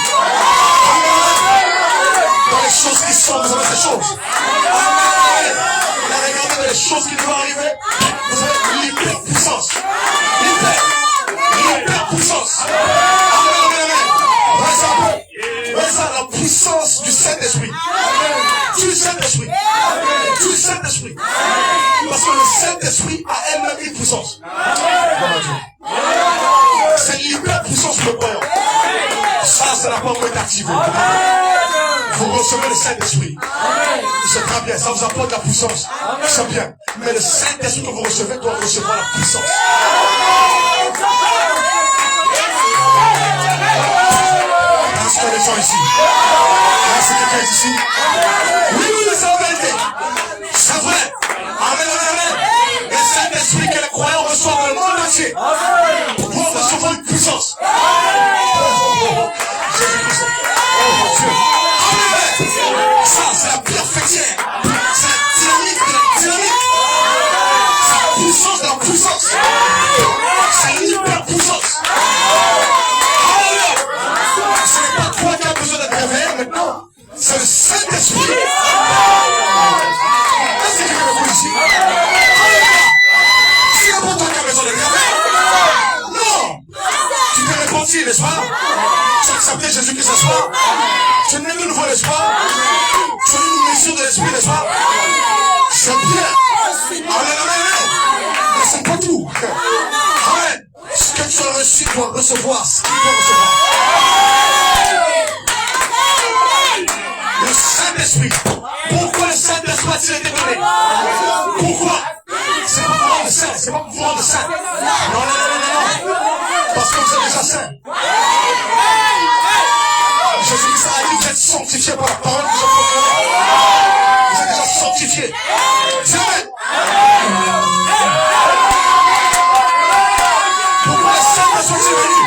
dans les choses qui sont, vous avez ces choses. Regardez les choses qui doivent arriver. Vous avez l'hyper-puissance. L'hyper-puissance. Ça, la puissance du Saint-Esprit. Du Saint-Esprit. Parce que le Saint-Esprit a elle-même une puissance. C'est l'hyper-puissance pour le croyant. Ça, c'est la porte est activée. Vous recevez le Saint-Esprit. C'est très bien, ça vous apporte la puissance. C'est bien. Mais le Saint-Esprit que vous recevez doit recevoir la puissance. Est-ce qu'il y a des gens ici? Est-ce que quelqu'un est ici? Oui, c'est la vérité. C'est vrai. Amen. Le Saint-Esprit que les croyants reçoivent dans le monde entier pour pouvoir recevoir une puissance. Jésus-Christ. Oh mon Dieu. Amen. Ça, c'est la pierre fêtière. C'est la dynamique de la dynamique. C'est la puissance de la puissance. C'est l'hyper-puissance. Ce n'est pas toi qui as besoin d'être réveillé maintenant. C'est le Saint-Esprit. Est-ce que quelqu'un me ici? C'est pas toi qui as besoin d'être réveillé. Non. Tu t'es repenti, n'est-ce pas? Tu as accepté Jésus-Christ ce soir. Tu es né de nouveau, n'est-ce pas? Tu as une mission de l'Esprit, n'est-ce pas? C'est bien. Amen. Mais c'est pas tout. Amen. Ce que tu as reçu, tu dois recevoir ce qu'il doit recevoir. Le Saint-Esprit. Pourquoi le Saint-Esprit a-t-il été donné? Pourquoi? C'est pas pour rendre saint, c'est pas pour rendre saint. Non. Parce que vous êtes déjà saint. Jésus-Christ a dit, vous êtes sanctifiés par la parole que je proclame. Vous êtes déjà sanctifiés. Amen. Pourquoi le Saint-Esprit est venu?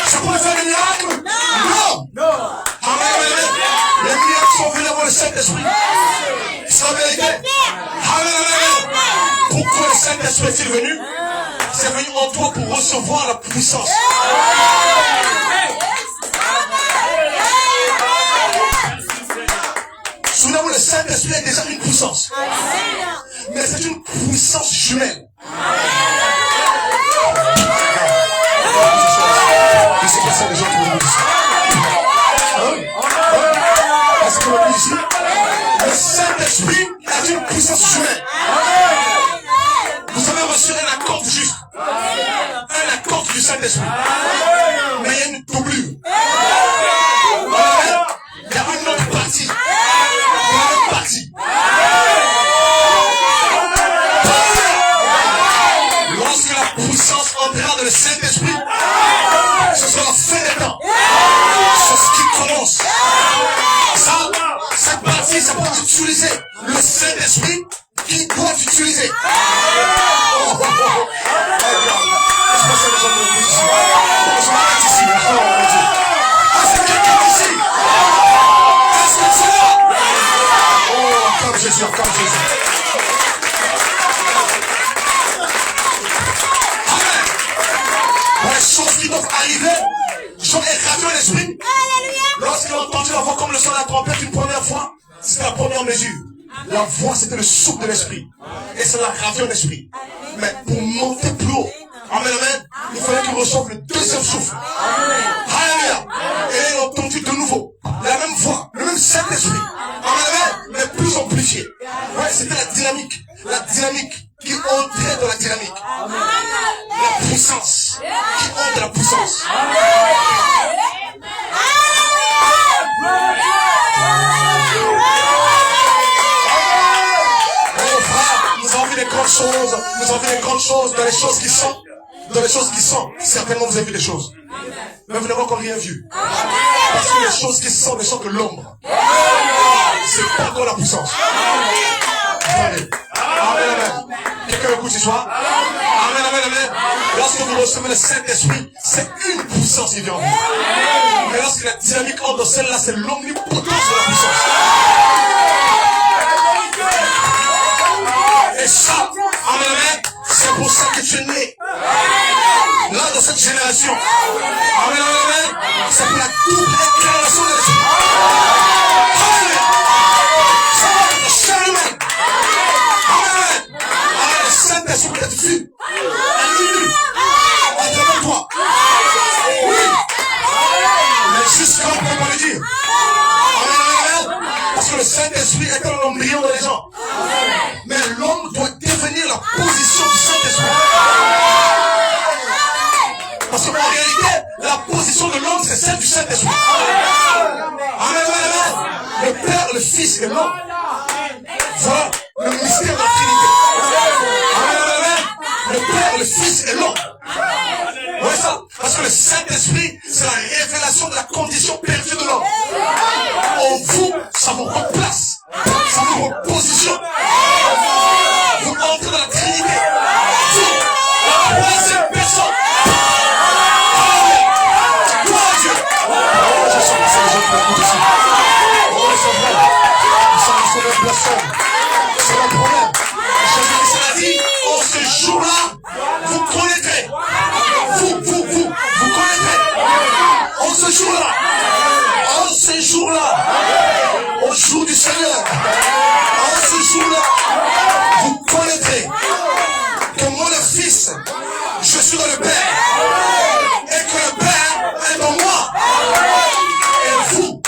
C'est pour faire des miracles? Non. Amen. Les miracles sont venus avant le Saint-Esprit. C'est la vérité. Amen. Pourquoi le Saint-Esprit est-il venu? c'est venu en toi pour recevoir la puissance. Souvenez-vous, le Saint-Esprit est déjà une puissance. Mais c'est une puissance jumelle. Je sais pas ça, les gens qui me disent. Est-ce que vous me dites ici? Le Saint-Esprit est une puissance jumelle. Vous avez reçu un accord juste. Un accord du Saint-Esprit. Mais il y a une doublure. Il y a une autre partie. Il y a une autre partie. Lorsque la puissance entrera dans le Saint-Esprit, ce sera la fin des temps. C'est ce qui commence. Ça, cette partie, ça peut utiliser le Saint-Esprit qui doit utiliser. Est-ce que quelqu'un ici? Est-ce que tu es là? Oh, comme Jésus, comme Jésus. Amen. Dans les choses qui doivent arriver, Jean est ravi à l'esprit. Lorsqu'il a entendu la voix comme le son de la trompette une première fois, c'était la première mesure. La voix, c'était le souffle de l'esprit. Et ça l'a ravi en esprit. Mais pour monter plus haut, amen, amen, il fallait qu'il reçoive le deuxième souffle. Alléluia. Et il a entendu de nouveau la même voix, le même Saint-Esprit. Amen, amen, mais plus amplifié. Ouais, c'était la dynamique. La dynamique qui entrait dans la dynamique. La puissance qui entre dans la puissance. Nous avons vu des grandes choses, nous avons vu des grandes choses dans les choses qui sont, dans les choses qui sont. Certainement vous avez vu des choses. Mais vous n'avez encore rien vu. Parce que les choses qui sont ne sont que l'ombre. C'est pas encore la puissance. Allez. Amen, amen. Quelqu'un écoute ce soir? Amen, amen, amen. Lorsque vous recevez le Saint-Esprit, c'est une puissance qui vient en vous. Mais lorsque la dynamique entre dans celle-là, c'est l'omnipotence de la puissance. Et ça, amen, amen, c'est pour ça que tu es né. Là, dans cette génération. Amen, amen, amen. C'est pour la double incarnation de l'esprit. Amen. Ça va être la chair humaine. Amen. Amen. Le Saint-Esprit peut être vu. Élu. À travers toi. Oui. Mais jusqu'à on ne peut pas le dire. Amen, amen, amen. Parce que le Saint-Esprit est dans l'embryon des gens. Mais l'homme doit devenir la position du Saint-Esprit. Parce qu'en réalité, la position de l'homme, c'est celle du Saint-Esprit. Amen, amen, amen. Le Père, le Fils et l'homme. Voilà le mystère de la Trinité. Amen, amen, amen. Le Père, le Fils et l'homme. Ouais, ça. Parce que le Saint-Esprit, c'est la révélation de la condition perdue de l'homme. En vous, ça vous replace. Ça vous repositionne. Vous entrez dans la Trinité. Vous, la troisième personne. Gloire à Dieu. Oh, je sens que c'est les gens qui m'écoutent ici. Oh, c'est vrai. Ça ne sauve personne. C'est un problème. Jésus l'a dit, en ce jour-là, vous connaîtrez. Vous connaîtrez. En ce jour-là, au jour du Seigneur, en ce jour-là, vous connaîtrez que moi le Fils, je suis dans le Père, et que le Père est en moi. Et vous,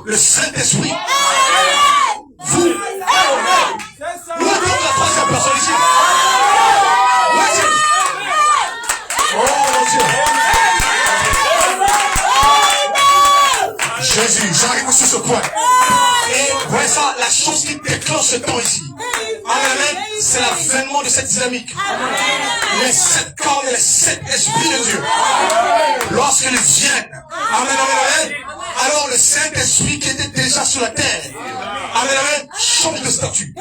le Saint-Esprit, vous, nous avons la troisième personne ici. Oh mon Dieu. Jésus, j'arrive sur ce point. Et voyez ça, la chose qui déclenche ce temps ici. Amen, c'est l'avènement de cette dynamique. Les 7 corps et les 7 esprits de Dieu. Lorsqu'ils viennent, amen, amen, alors le Saint-Esprit qui était déjà sur la terre, amen, amen, change de statut. Oh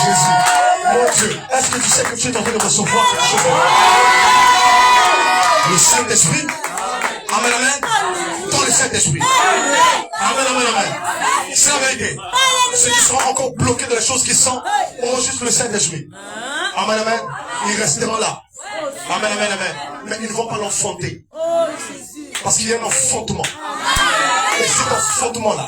Jésus, mon Dieu, est-ce que tu sais que tu es en train de recevoir quelque chose? Le Saint-Esprit, amen, amen, dans le Saint-Esprit. Amen, amen, amen. C'est la vérité. Ceux qui sont encore bloqués dans les choses qui sont, auront juste le Saint-Esprit. Amen, amen. Ils resteront là. Amen, amen, amen. Mais ils ne vont pas l'enfanter. Parce qu'il y a un enfantement. Et cet enfantement-là,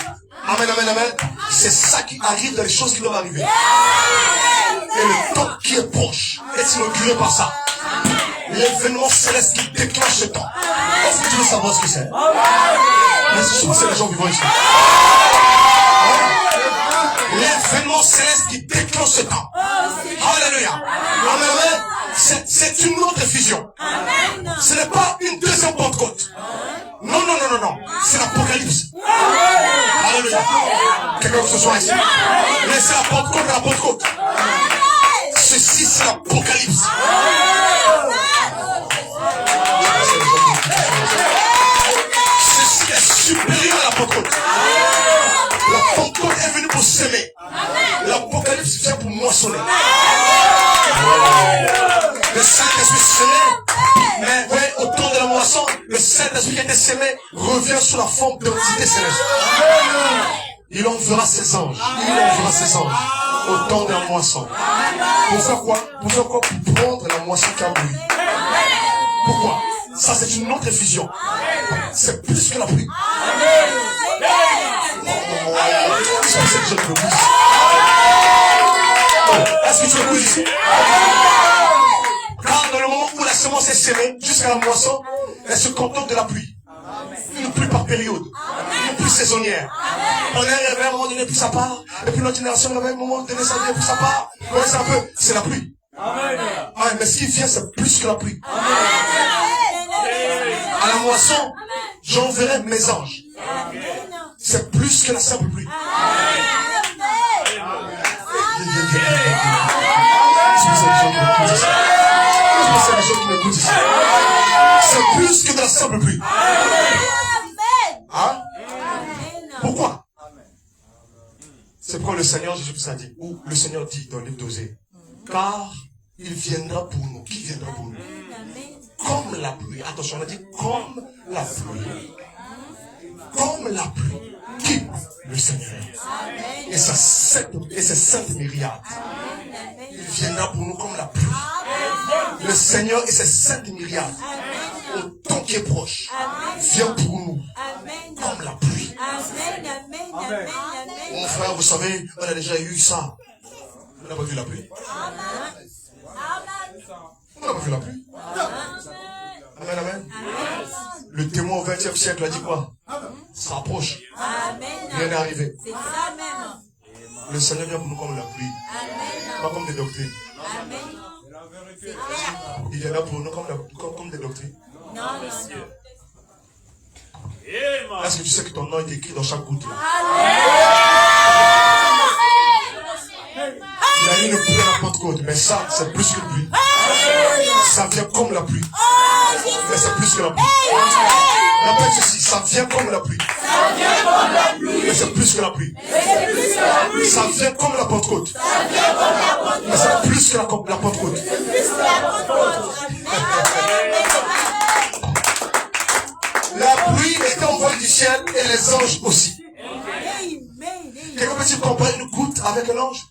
amen, amen, amen, c'est ça qui arrive dans les choses qui doivent arriver. Et le temps qui est proche est inauguré par ça. L'événement céleste qui déclenche ce temps. Est-ce que tu veux savoir ce que c'est? Mais souvent c'est les gens qui vont ici. L'événement céleste qui déclenche ce temps. Alléluia. Amen, amen. C'est une autre effusion. Ce n'est pas une deuxième Pentecôte. Non, non, non, non, non. C'est l'Apocalypse. Alléluia. Quelqu'un que ce soit ici. Mais c'est la Pentecôte, la Pentecôte. Ceci, c'est l'Apocalypse. Ceci est supérieur à la Pentecôte. La Pentecôte est venue pour s'aimer. L'Apocalypse vient pour moissonner. Le Saint-Esprit s'aimait, mais ouais, au temps de la moisson, le Saint-Esprit qui a été sémé revient sous la forme d'entité céleste. Il enverra ses anges. Il enverra ses anges au temps de la moisson. Pour faire quoi? Pour faire quoi? Pour prendre la moisson qui a brûlé. Pourquoi? Ça, c'est une autre effusion. C'est plus que la pluie. Est-ce que c'est que je te le dis? Est-ce que tu le dis ici? Car dans le moment où la semence est sémée, jusqu'à la moisson, elle se contente de la pluie. Une pluie par période. Une pluie saisonnière. On est arrivé à un moment donné, puis ça part. Et puis notre génération, on avait un moment donné, ça vient, puis ça part. Ouais, c'est un peu, c'est la pluie. Ah, mais ce qui vient, c'est plus que la pluie. À la moisson, j'enverrai mes anges. C'est plus que la simple pluie. C'est plus que de la simple pluie. Hein? Pourquoi? C'est pourquoi le Seigneur Jésus a dit, ou le Seigneur dit dans le livre d'Osée, car il viendra pour nous. Qui viendra pour nous? Comme la pluie. Attention, on a dit comme la pluie. Comme la pluie. Qui? Le Seigneur. Et ses saintes myriades. Il viendra pour nous comme la pluie. Le Seigneur et ses saintes myriades, au temps qui est proche, vient pour nous comme la pluie. Mon frère, vous savez, on a déjà eu ça. On n'a pas vu la pluie. On n'a pas vu la pluie. Amen, amen. Le témoin au XXe siècle a dit quoi? Ça approche. Rien n'est arrivé. Le Seigneur vient pour nous comme la pluie. Pas comme des doctrines. Il viendra pour nous comme des doctrines. Est-ce que tu sais que ton nom est écrit dans chaque goutte là? Il y a une pluie à la Pentecôte, mais ça, c'est plus que la pluie. Ça vient comme la pluie. Mais c'est plus que la pluie. Rappelle ceci, ça vient comme la pluie. Mais c'est plus que la pluie. Ça vient comme la Pentecôte. Mais c'est plus que la Pentecôte. La pluie est envoyée du ciel et les anges aussi. Quelqu'un peut-il comparer une goutte avec un ange?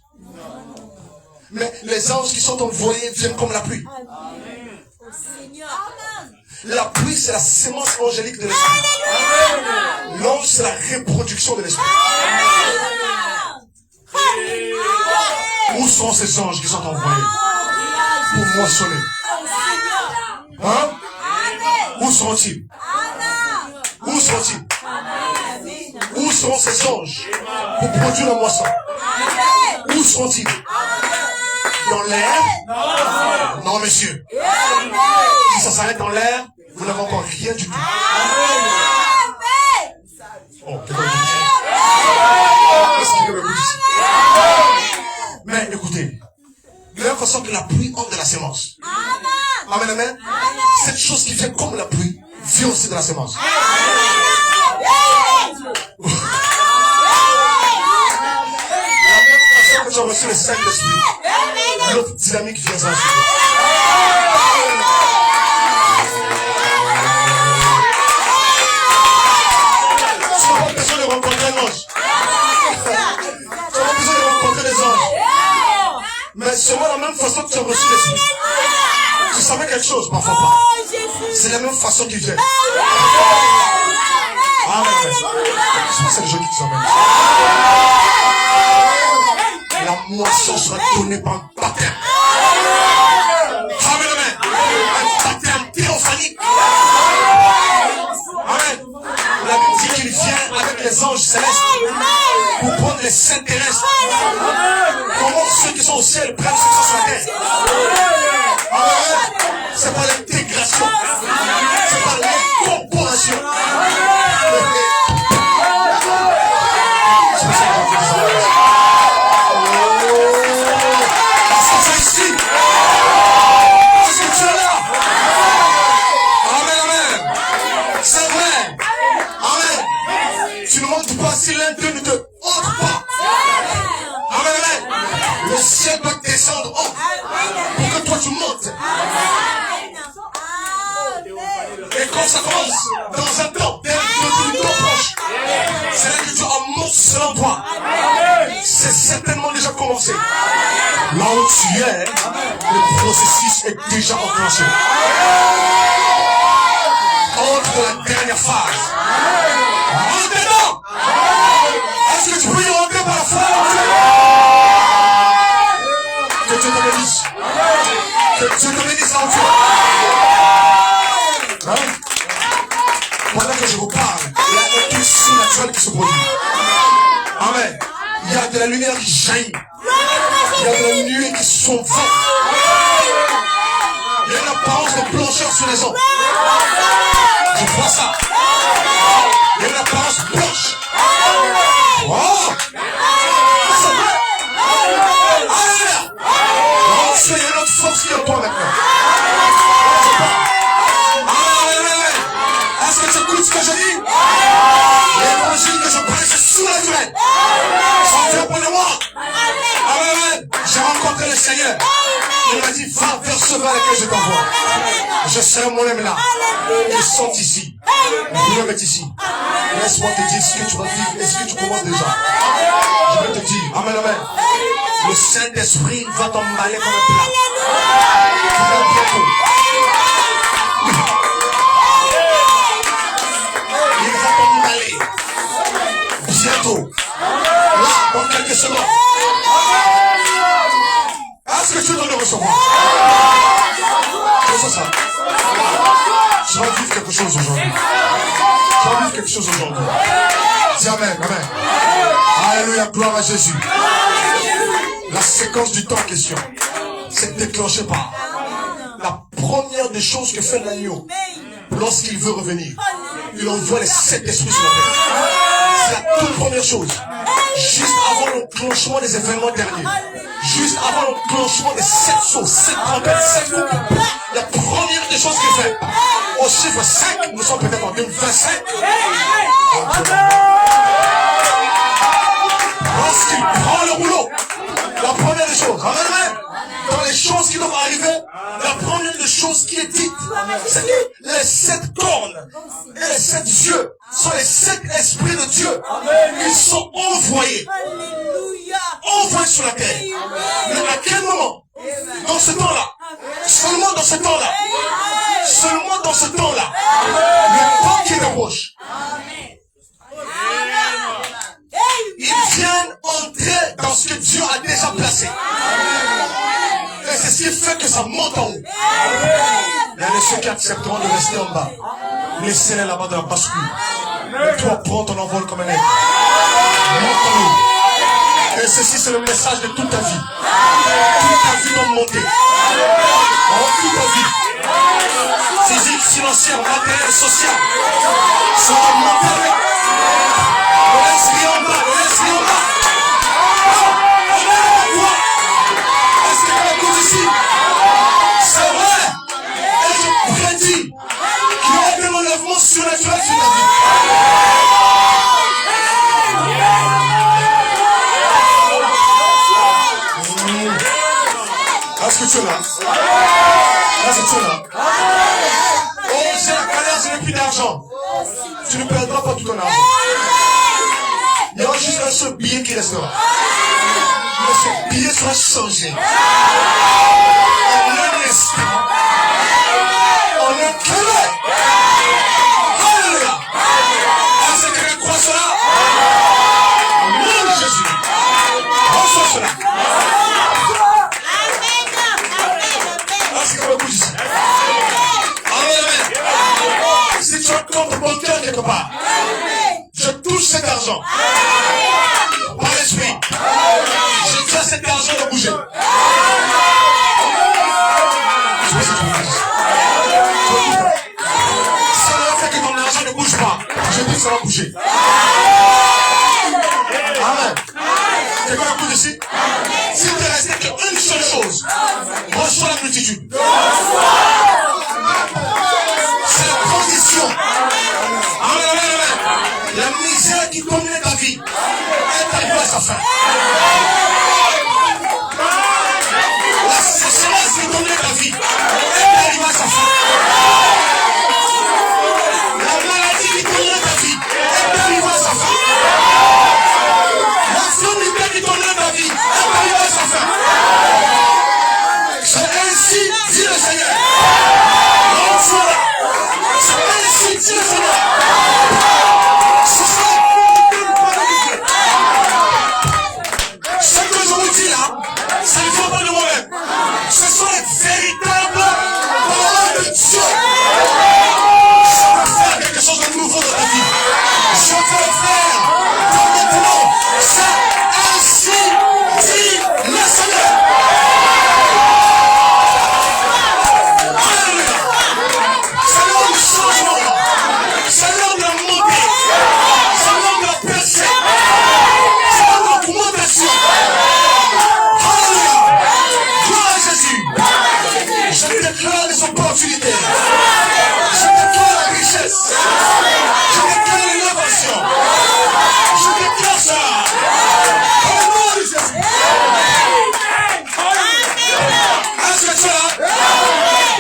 Mais les anges qui sont envoyés viennent comme la pluie. La pluie, c'est la sémence angélique de l'esprit. L'ange, c'est la reproduction de l'esprit. Où sont ces anges qui sont envoyés pour moissonner? Hein? Où seront-ils? Où seront-ils? Où seront ces anges pour produire la moisson? Où seront-ils? Dans l'air? Non, monsieur. Si ça s'arrête dans l'air, vous n'avez encore rien du tout. Oh, quelqu'un me dit ici. Est-ce que quelqu'un me dit ici? Mais écoutez, de la même façon que la pluie entre de la sémence. Amen, amen. Cette chose qui vient comme la pluie vient aussi de la sémence. La même façon que tu as reçu le Saint-Esprit, l'autre dynamique vient ensuite. tu as reçu l'esprit. Tu savais quelque chose, parfois pas. C'est la même façon qu'il vient. Amen. Je pense que c'est les gens qui sont même. La moisson sera donnée par un baptême. Amen, amen. Un baptême théophanique. Amen. La Bible dit qu'il vient avec les anges célestes pour prendre les saints terrestres. Comment ceux qui sont au ciel prennent ceux qui sont sur la terre. Amen. C'est pas l'intégration. C'est pas l'incorporation. C'est pour ça que j'ai dit ça. Parce que tu es ici. Parce que tu es là. Amen, amen. C'est vrai. Amen. Tu ne montes pas si l'un d'eux ne te ôte pas. Amen, amen. Le ciel doit descendre haut pour que toi tu montes. Et quand ça commence, dans un temps, d'un temps proche, c'est là que Dieu annonce selon toi. C'est certainement déjà commencé. Là où tu es, le processus est déjà enclenché. Entre dans la dernière phase. Rentre dedans. Est-ce que tu peux y rentrer par la foi? Que Dieu te bénisse. Que Dieu te bénisse là où tu es. Hein? Pendant que je vous parle, il y a un truc surnaturel qui se produit. Amen. Il y a de la lumière qui jaillit. Il y a de la nuée qui s'envole. Il y a une apparence de blancheur sur les hommes. Je vois ça. Il y a une apparence blanche. Oh! C'est vrai. Alléluia. Il y a une autre force qui est en toi maintenant. Est-ce que tu écoutes ce que je dis? L'évangile que je prêche est surnaturel. Sans Dieu pour moi. Amen. J'ai rencontré le Seigneur. Il m'a dit, va vers ceux vers lesquels je t'envoie. Je serai moi-même là. Ils sont ici. Vous est ici. Laisse-moi te dire ce que tu vas vivre et ce que tu commences déjà. Je vais te dire. Amen, amen. Le Saint-Esprit va t'emballer comme un plat. Très bientôt. Il va t'emballer. Bientôt. Là, dans quelques secondes. Est-ce que tu dois le recevoir? C'est ça. Je vais vivre quelque chose aujourd'hui. Je vais vivre quelque chose aujourd'hui. Dis amen, amen. Alléluia, gloire à Jésus. La séquence du temps en question, c'est déclenché par la première des choses que fait l'agneau lorsqu'il veut revenir. Il envoie les 7 esprits sur la terre. C'est la toute première chose. Juste avant l'enclenchement des événements derniers. Juste avant l'enclenchement des 7 sauts, 7 trompettes, 7 coupes. La première des choses qu'il fait. Au chiffre 5, nous sommes peut-être en 2025. Lorsqu'il prend le rouleau, la première des choses, dans les choses qui doivent arriver, la première des choses qui est dite, c'est que les 7 cornes et les 7 yeux sont les 7 esprits de Dieu. Ils sont envoyés. Envoyés sur la terre. Mais à quel moment? Dans ce temps-là. Seulement dans ce temps-là. Seulement dans ce temps-là. Le temps qui est proche. Ils viennent entrer dans ce que Dieu a déjà placé. Et c'est ce qui fait que ça monte en haut. Il y a ceux qui accepteront de rester en bas. Laissez-les là-bas dans la bascule. Et toi, prends ton envol comme un aigle. Monte en haut. Et ceci, c'est le message de toute ta vie. Toute ta vie doit monter. Toute ta vie. Physique, financière, matérielle, sociale. Ça va monter. Ne laisse rien en bas. Ne laisse rien en bas. Est-ce que tu m'écoutes ici? C'est vrai. Et je prédis qu'il y aura un enlèvement surnaturel sur la vie. Est-ce que tu es là? Est-ce que tu es là? Oh, j'ai la galère, je n'ai plus d'argent. Tu ne perdras pas tout ton argent. Il y aura juste un seul billet qui restera. Mais ce billet sera changé. instrument. On est créé. Alléluia. Est-ce que quelqu'un croit cela? Au nom de Jésus. Reçois cela. Est-ce qu'on me bouge ici? Amen. Si tu as un compte bancaire quelque part, je touche cet argent. Par l'esprit. Je tiens cet argent de bouger. Ça veut dire que ton argent ne bouge pas. Je dis que ça va bouger. Amen. Quelqu'un écoute ici? Si tu es resté qu'une seule chose, reçois la multitude. C'est la condition. Amen, amen, amen. La misère qui dominait ta vie est arrivée à sa fin. La sécheresse qui dominait ta vie est arrivée à sa fin. La maladie qui dominait ta vie est arrivée à sa fin. L'infirmité qui dominait ta vie est arrivée à sa fin. C'est ainsi dit le Seigneur. C'est ainsi dit le Seigneur. C'est ça. Ce que je vous dis là, ça ne vient pas de moi-même. Ce sont les véritables paroles de Dieu. Je veux faire quelque chose de nouveau dans ta vie. Je veux faire comme maintenant. C'est ainsi dit le Seigneur. Alléluia. C'est l'heure du changement. C'est l'heure de la montée. C'est l'heure de la percée. C'est l'heure de l'augmentation. Alléluia. Gloire à Jésus. Je déclare les opportunités. Je déclare la richesse. Je déclare l'innovation. Je déclare ça. Au nom de Jésus. Est-ce que tu es là?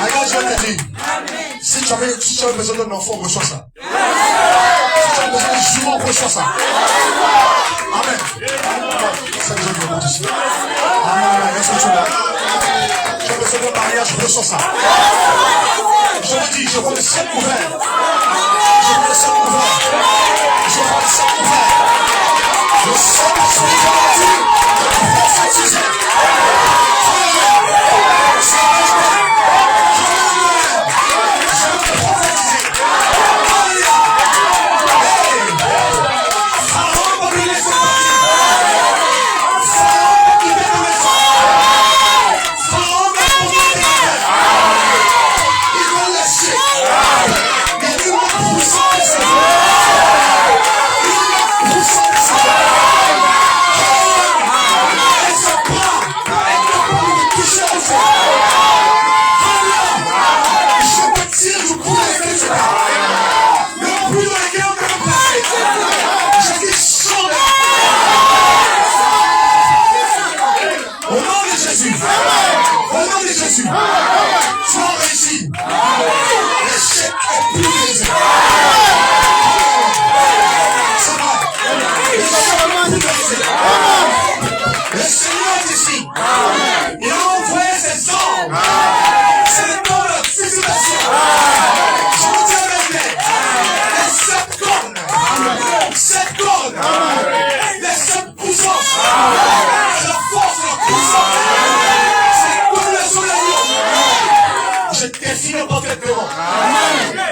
Regarde, je vais te dire. Si tu avais besoin d'un enfant, reçois ça. Si tu as besoin d'un jument, reçois ça. Amen. C'est déjà bien ici. Amen. Est-ce que tu es là? J'ai besoin d'un mariage, reçois ça. Je le dis, je vois le ciel ouvert. Je vois le ciel ouvert. Je vois le ciel ouvert. Le Saint-Esprit va dire de prophétiser.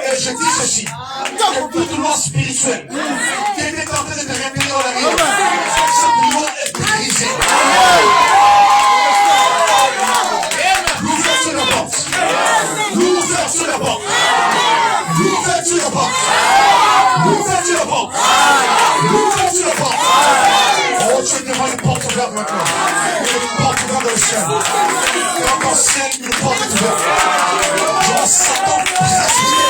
Et je dis ceci, que toute loi spirituelle qui était en train de te répéter dans la vie, cette loi est brisée. L'ouverture de la porte. L'ouverture de la porte. L'ouverture de la porte. L'ouverture de la porte. L'ouverture de la porte. Oh, tu es devant une porte ouverte maintenant. Une porte ouverte dans le ciel. Dans ton ciel, une porte ouverte. Je vois Satan s'assister.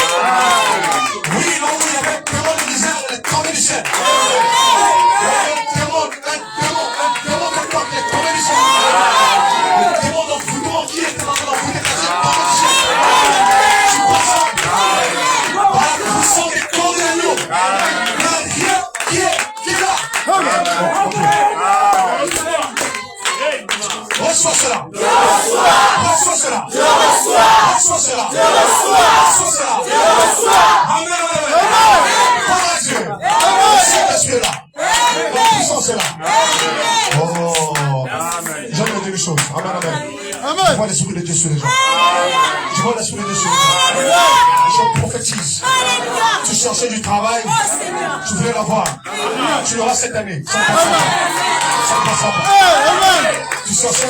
Oui, non, oui, il y avait un démon de misère, les tombés du ciel. Il y avait un démon de porte, les tombés du ciel. Le démon d'envoûtement qui était dans ton envoûté, les tombés du ciel. Tu vois ça? Par la puissance des corps de l'agneau. Il n'y a rien qui est là. Reçois cela. Reçois cela. Reçois cela. Reçois cela. Amen. Gloire à Dieu. Le Saint-Esprit est là. La puissance est là. Oh. J'aime les deux choses. Amen. Je vois l'Esprit de Dieu sur les gens. Je vois l'Esprit de Dieu sur les gens. Je prophétise. Tu cherchais du travail. Tu voulais l'avoir. Tu l'auras cette année. Sans passable. Tu cherchais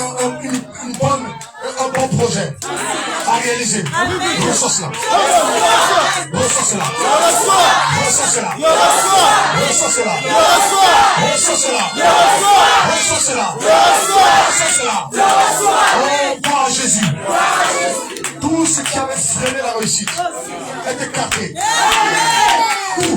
un bon projet à réaliser. Reçois cela. Reçois cela. Reçois cela. Reçois cela. Reçois cela. Reçois cela. Reçois cela. Oh, gloire à Jésus. Tout ce qui avait freiné la réussite est écarté. Tout